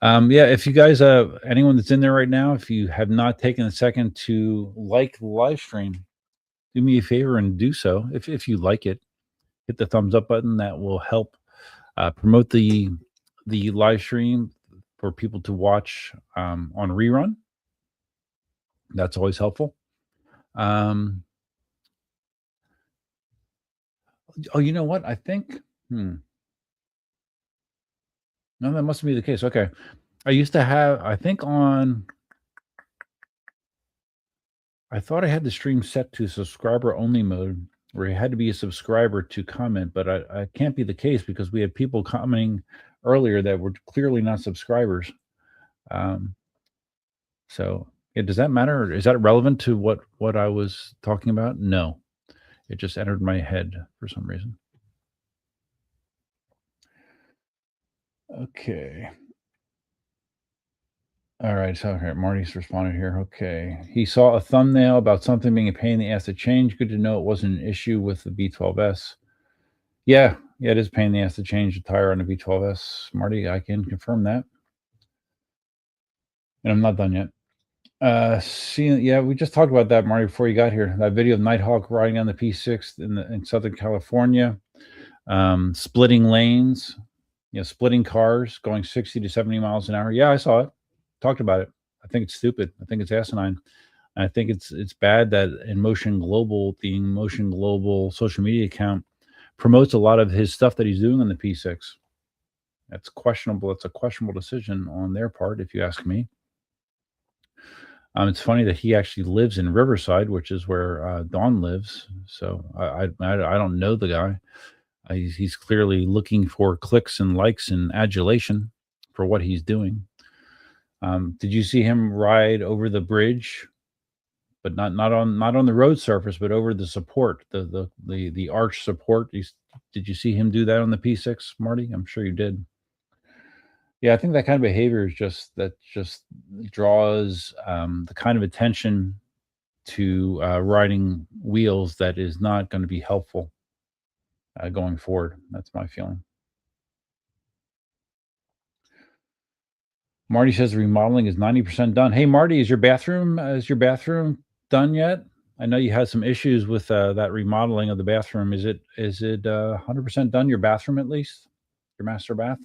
Yeah, if you guys, anyone that's in there right now, if you have not taken a second to like the live stream, do me a favor and do so. If you like it, hit the thumbs up button. That will help promote the live stream for people to watch on rerun. That's always helpful. Oh, you know what? I think. No, that must be the case. Okay, I used to have. I think on. I thought I had the stream set to subscriber only mode, where you had to be a subscriber to comment, but I can't be the case because we had people commenting earlier that were clearly not subscribers. So, yeah, does that matter? Is that relevant to what I was talking about? No, it just entered my head for some reason. Okay. All right. So, okay, Marty's responded here. Okay. He saw a thumbnail about something being a pain in the ass to change. Good to know it wasn't an issue with the V12S. Yeah. Yeah, it is a pain in the ass to change the tire on the V12S. Marty, I can confirm that. And I'm not done yet. Yeah, we just talked about that, Marty, before you got here. That video of Nighthawk riding on the P6 in Southern California, splitting lanes, splitting cars, going 60 to 70 miles an hour. Yeah, I saw it. Talked about it. I think it's stupid. I think it's asinine. I think it's bad that Motion Global, the Motion Global social media account, promotes a lot of his stuff that he's doing on the P6. That's questionable. It's a questionable decision on their part, if you ask me. It's funny that he actually lives in Riverside, which is where Dawn lives. So I don't know the guy. He's clearly looking for clicks and likes and adulation for what he's doing. Did you see him ride over the bridge, but not on the road surface, but over the support, the arch support? Did you see him do that on the P6, Marty? I'm sure you did. Yeah, I think that kind of behavior just draws the kind of attention to riding wheels that is not going to be helpful going forward. That's my feeling. Marty says remodeling is 90% done. Hey, Marty, is your bathroom done yet? I know you had some issues with that remodeling of the bathroom. Is it 100% done? Your bathroom, at least, your master bath.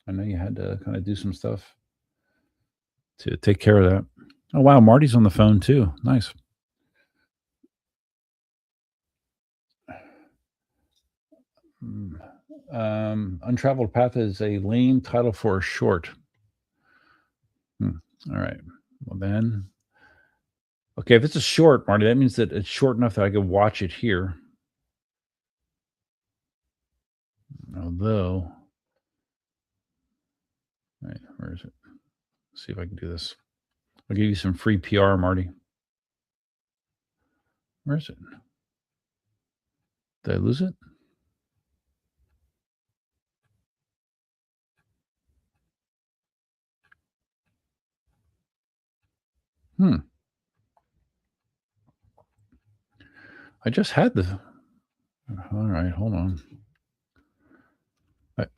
I know you had to kind of do some stuff to take care of that. Oh, wow. Marty's on the phone too. Nice. Untraveled Path is a lame title for a short. All right. Well, then. Okay. If it's a short, Marty, that means that it's short enough that I could watch it here. Although. All right. Where is it? Let's see if I can do this. I'll give you some free PR, Marty. Where is it? Did I lose it? I just had the. All right, hold on.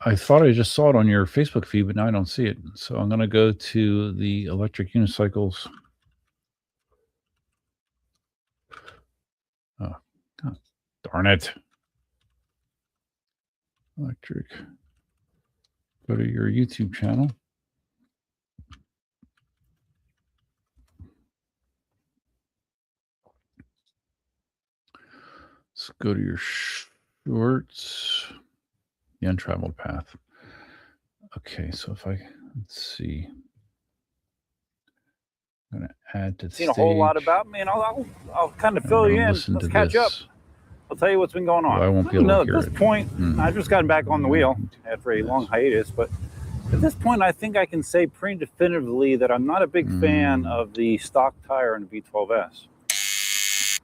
I thought I just saw it on your Facebook feed, but now I don't see it. So I'm going to go to the electric unicycles. Oh, God, darn it. Electric. Go to your YouTube channel. Let's go to your shorts. The untraveled path. Okay, so if I, let's see. I'm going to add to the seen a whole lot about me, and I'll kind of fill you in. Let's catch up. I'll tell you what's been going on. Well, I won't be able to hear at this point, I've just gotten back on the wheel after a long hiatus, but at this point, I think I can say pretty definitively that I'm not a big fan of the stock tire in the V12S.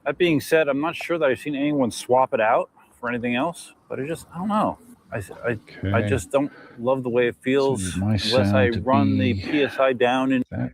That being said, I'm not sure that I've seen anyone swap it out for anything else, but I don't know. I just don't love the way it feels unless I run the PSI down in that.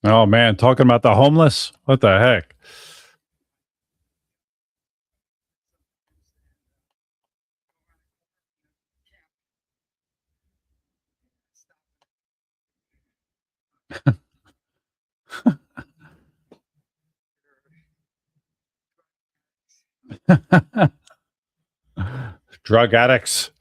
Oh man, talking about the homeless? What the heck? Drug addicts.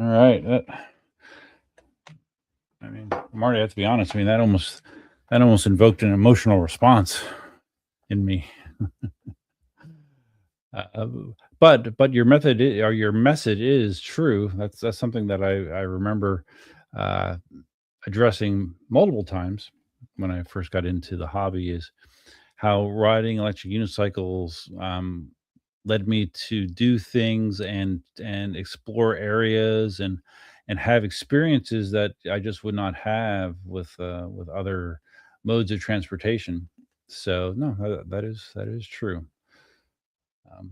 All right. I mean, Marty, I have to be honest. I mean, that almost invoked an emotional response in me. But your method or your message is true. That's something that I remember addressing multiple times when I first got into the hobby. Is how riding electric unicycles led me to do things and explore areas and have experiences that I just would not have with other modes of transportation. So no, that is true. Um,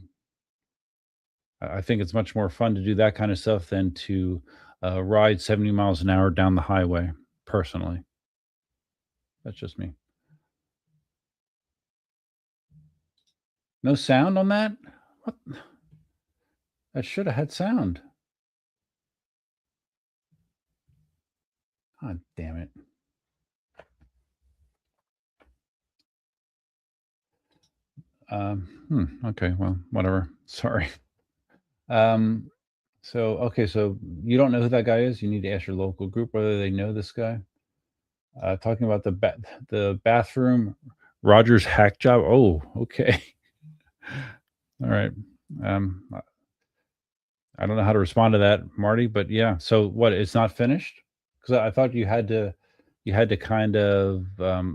I think it's much more fun to do that kind of stuff than to ride 70 miles an hour down the highway, personally. That's just me. No sound on that? What? That should have had sound. God damn it. Okay, well, whatever. Sorry. Okay, so you don't know who that guy is? You need to ask your local group whether they know this guy. Talking about the bathroom Rogers hack job. Oh, okay. All right. I don't know how to respond to that, Marty, but yeah. So what? It's not finished? Because I thought you had to kind of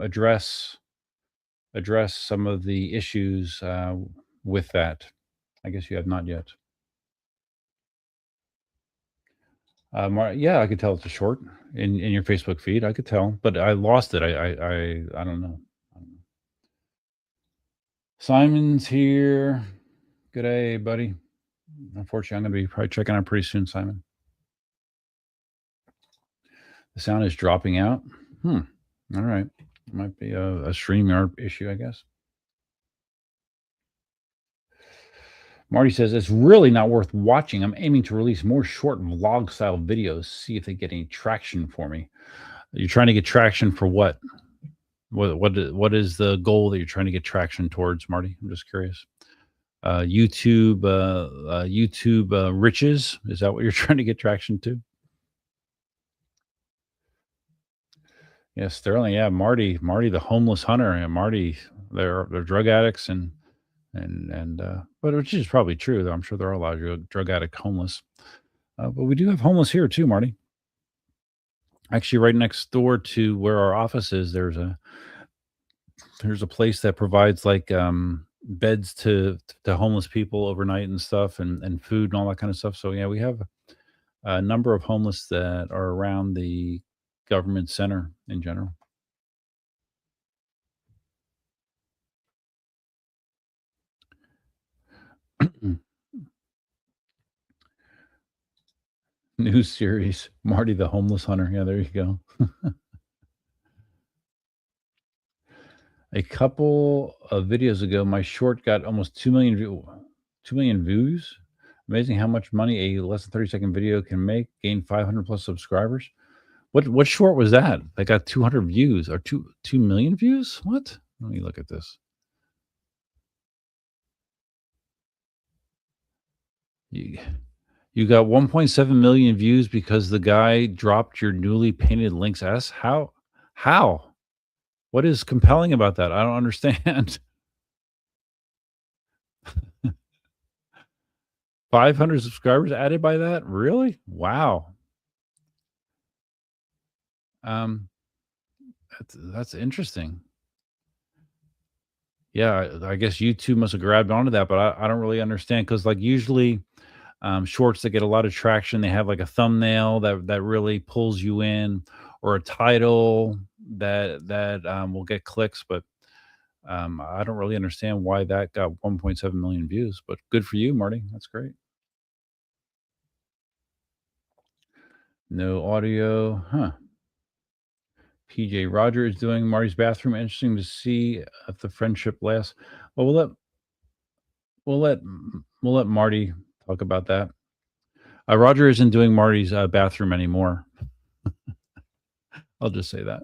address some of the issues with that. I guess you have not yet. Yeah, I could tell it's a short in your Facebook feed. I could tell, but I lost it. I don't know. Simon's here. Good day, buddy. Unfortunately, I'm going to be probably checking out pretty soon, Simon. The sound is dropping out. All right. It might be a StreamYard issue, I guess. Marty says, it's really not worth watching. I'm aiming to release more short vlog-style videos, see if they get any traction for me. You're trying to get traction for what? What is the goal that you're trying to get traction towards, Marty? I'm just curious. YouTube riches. Is that what you're trying to get traction to? Yeah, Sterling. Yeah, Marty, the homeless hunter, and Marty, they're drug addicts and but which is probably true, though. I'm sure there are a lot of drug addict homeless, but we do have homeless here too, Marty. Actually, right next door to where our office is, there's a place that provides like beds to homeless people overnight and stuff, and food and all that kind of stuff. So yeah, we have a number of homeless that are around the government center in general. New series, Marty the homeless hunter. Yeah, there you go. A couple of videos ago, my short got almost 2 million views. Amazing how much money a less than 30-second video can make. Gain 500 plus subscribers. What short was that? That got 200 views or 2 million views? What? Let me look at this. You got 1.7 million views because the guy dropped your newly painted Lynx S. How? What is compelling about that? I don't understand. 500 subscribers added by that? Really? Wow. That's interesting. Yeah, I guess YouTube must have grabbed onto that, but I don't really understand because like usually shorts that get a lot of traction, they have like a thumbnail that really pulls you in, or a title that will get clicks. But I don't really understand why that got 1.7 million views. But good for you, Marty. That's great. No audio, huh? PJ Roger is doing Marty's bathroom. Interesting to see if the friendship lasts. Well, we'll let Marty talk about that. Roger isn't doing Marty's bathroom anymore. I'll just say that.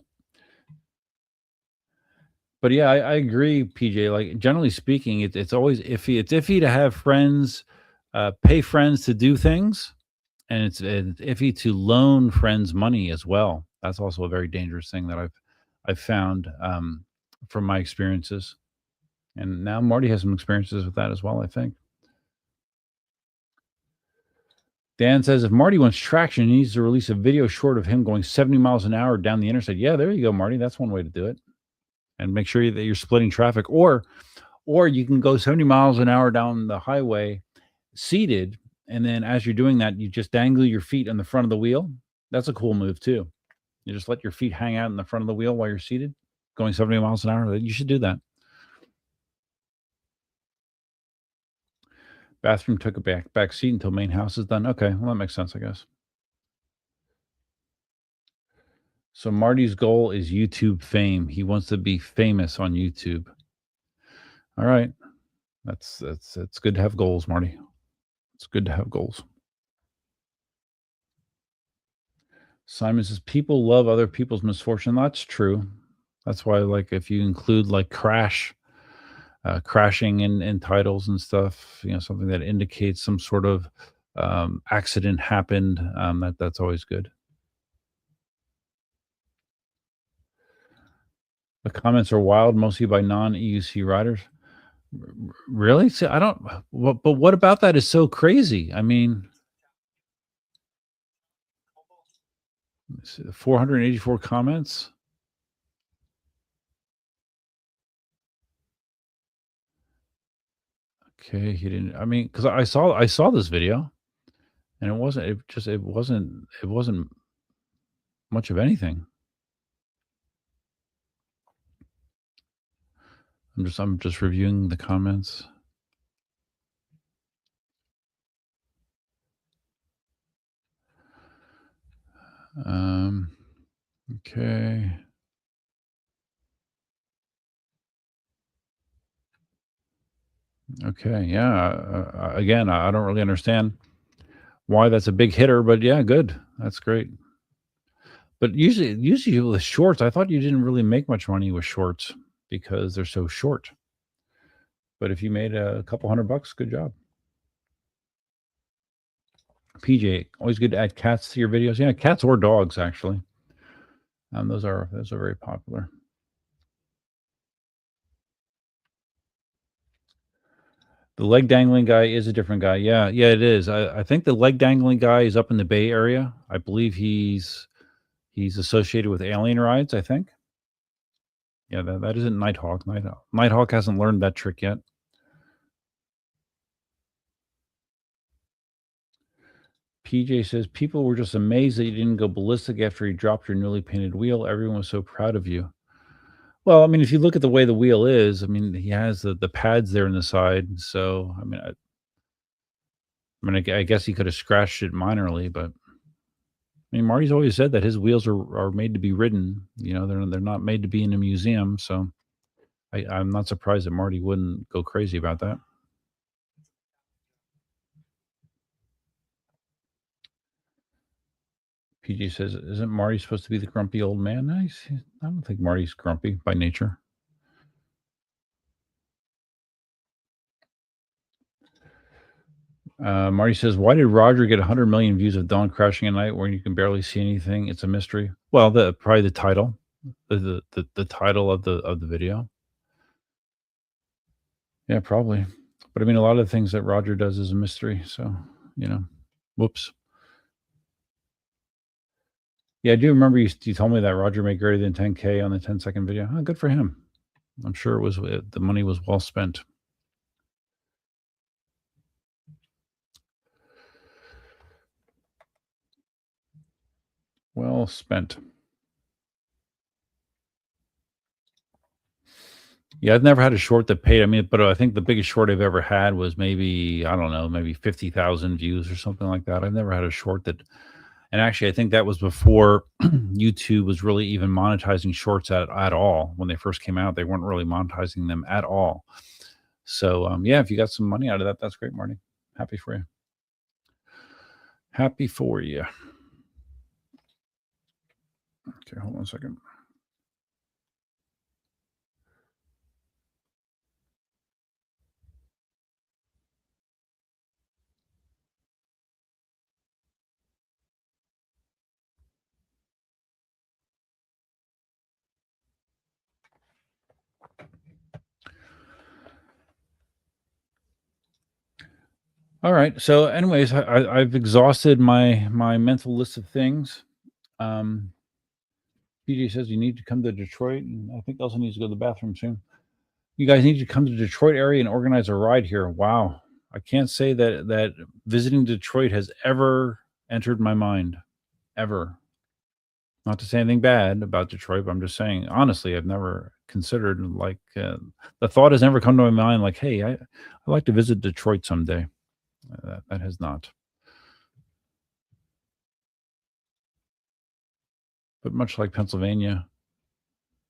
But yeah, I agree, PJ. Like generally speaking, it's always iffy. It's iffy to have friends pay friends to do things, and it's iffy to loan friends money as well. That's also a very dangerous thing that I've found from my experiences. And now Marty has some experiences with that as well, I think. Dan says, if Marty wants traction, he needs to release a video short of him going 70 miles an hour down the interstate. Yeah, there you go, Marty. That's one way to do it. And make sure that you're splitting traffic. Or you can go 70 miles an hour down the highway seated, and then as you're doing that, you just dangle your feet on the front of the wheel. That's a cool move, too. You just let your feet hang out in the front of the wheel while you're seated, going 70 miles an hour. You should do that. Bathroom took a back seat until main house is done. Okay, well, that makes sense, I guess. So Marty's goal is YouTube fame. He wants to be famous on YouTube. All right. That's good to have goals, Marty. It's good to have goals. Simon says people love other people's misfortune. That's true. That's why, like, if you include like crashing in titles and stuff, something that indicates some sort of accident happened, that's always good. The comments are wild, mostly by non-EUC riders. Really? See, I don't. But what about that is so crazy? I mean, 484 comments. Okay, he didn't. I mean, because I saw this video, and it wasn't much of anything. I'm just reviewing the comments. Okay. Okay. Yeah. Again, I don't really understand why that's a big hitter, but yeah, good. That's great. But usually with shorts, I thought you didn't really make much money with shorts because they're so short. But if you made a couple $100, good job. PJ, always good to add cats to your videos. Yeah, cats or dogs, actually. Those are very popular. The leg dangling guy is a different guy. Yeah, it is. I think the leg dangling guy is up in the Bay Area. I believe he's associated with alien rides, I think. Yeah, that isn't Nighthawk. Nighthawk hasn't learned that trick yet. PJ says, people were just amazed that you didn't go ballistic after you dropped your newly painted wheel. Everyone was so proud of you. Well, I mean, if you look at the way the wheel is, I mean, he has the pads there in the side. So, I mean, I guess he could have scratched it minorly, but I mean, Marty's always said that his wheels are made to be ridden. They're not made to be in a museum. So I'm not surprised that Marty wouldn't go crazy about that. PG says, isn't Marty supposed to be the grumpy old man? I don't think Marty's grumpy by nature. Marty says, why did Roger get 100 million views of Dawn crashing at night where you can barely see anything? It's a mystery. Well, probably the title, the title of the video. Yeah, probably. But I mean, a lot of the things that Roger does is a mystery. So, whoops. Yeah, I do remember you told me that Roger made greater than 10K on the 10-second video. Oh, good for him. I'm sure the money was well spent. Well spent. Yeah, I've never had a short that paid. I mean, but I think the biggest short I've ever had was maybe, I don't know, maybe 50,000 views or something like that. I've never had a short that, and actually I think that was before YouTube was really even monetizing shorts at all. When they first came out, they weren't really monetizing them at all. So yeah, if you got some money out of that, that's great, Marty. Happy for you. Happy for you. Okay, hold on a second. All right. So, anyways, I've exhausted my mental list of things. PJ says you need to come to Detroit, and I think also needs to go to the bathroom soon. You guys need to come to the Detroit area and organize a ride here. Wow, I can't say that visiting Detroit has ever entered my mind, ever. Not to say anything bad about Detroit, but I'm just saying honestly, I've never considered the thought has never come to my mind. Like, hey, I'd like to visit Detroit someday. That has not. But much like Pennsylvania,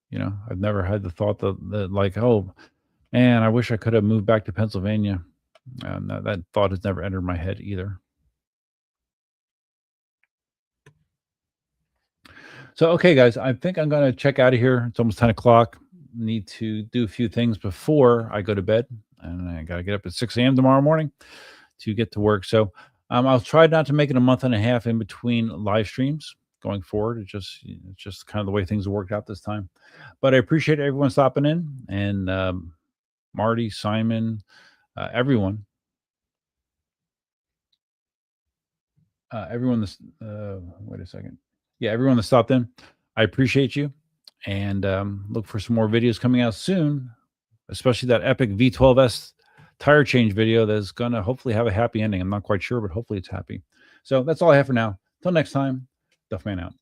you know, I've never had the thought that like, oh, man, I wish I could have moved back to Pennsylvania. And that thought has never entered my head either. So, okay, guys, I think I'm going to check out of here. It's almost 10 o'clock. Need to do a few things before I go to bed. And I got to get up at 6 a.m. tomorrow morning to get to work. So I'll try not to make it a month and a half in between live streams going forward. It's just kind of the way things have worked out this time. But I appreciate everyone stopping in, and Marty, Simon, everyone. Everyone this wait a second. Yeah, everyone that stopped in. I appreciate you, and look for some more videos coming out soon, especially that epic V12S tire change video that's going to hopefully have a happy ending. I'm not quite sure, but hopefully it's happy. So that's all I have for now. Till next time, Duffman out.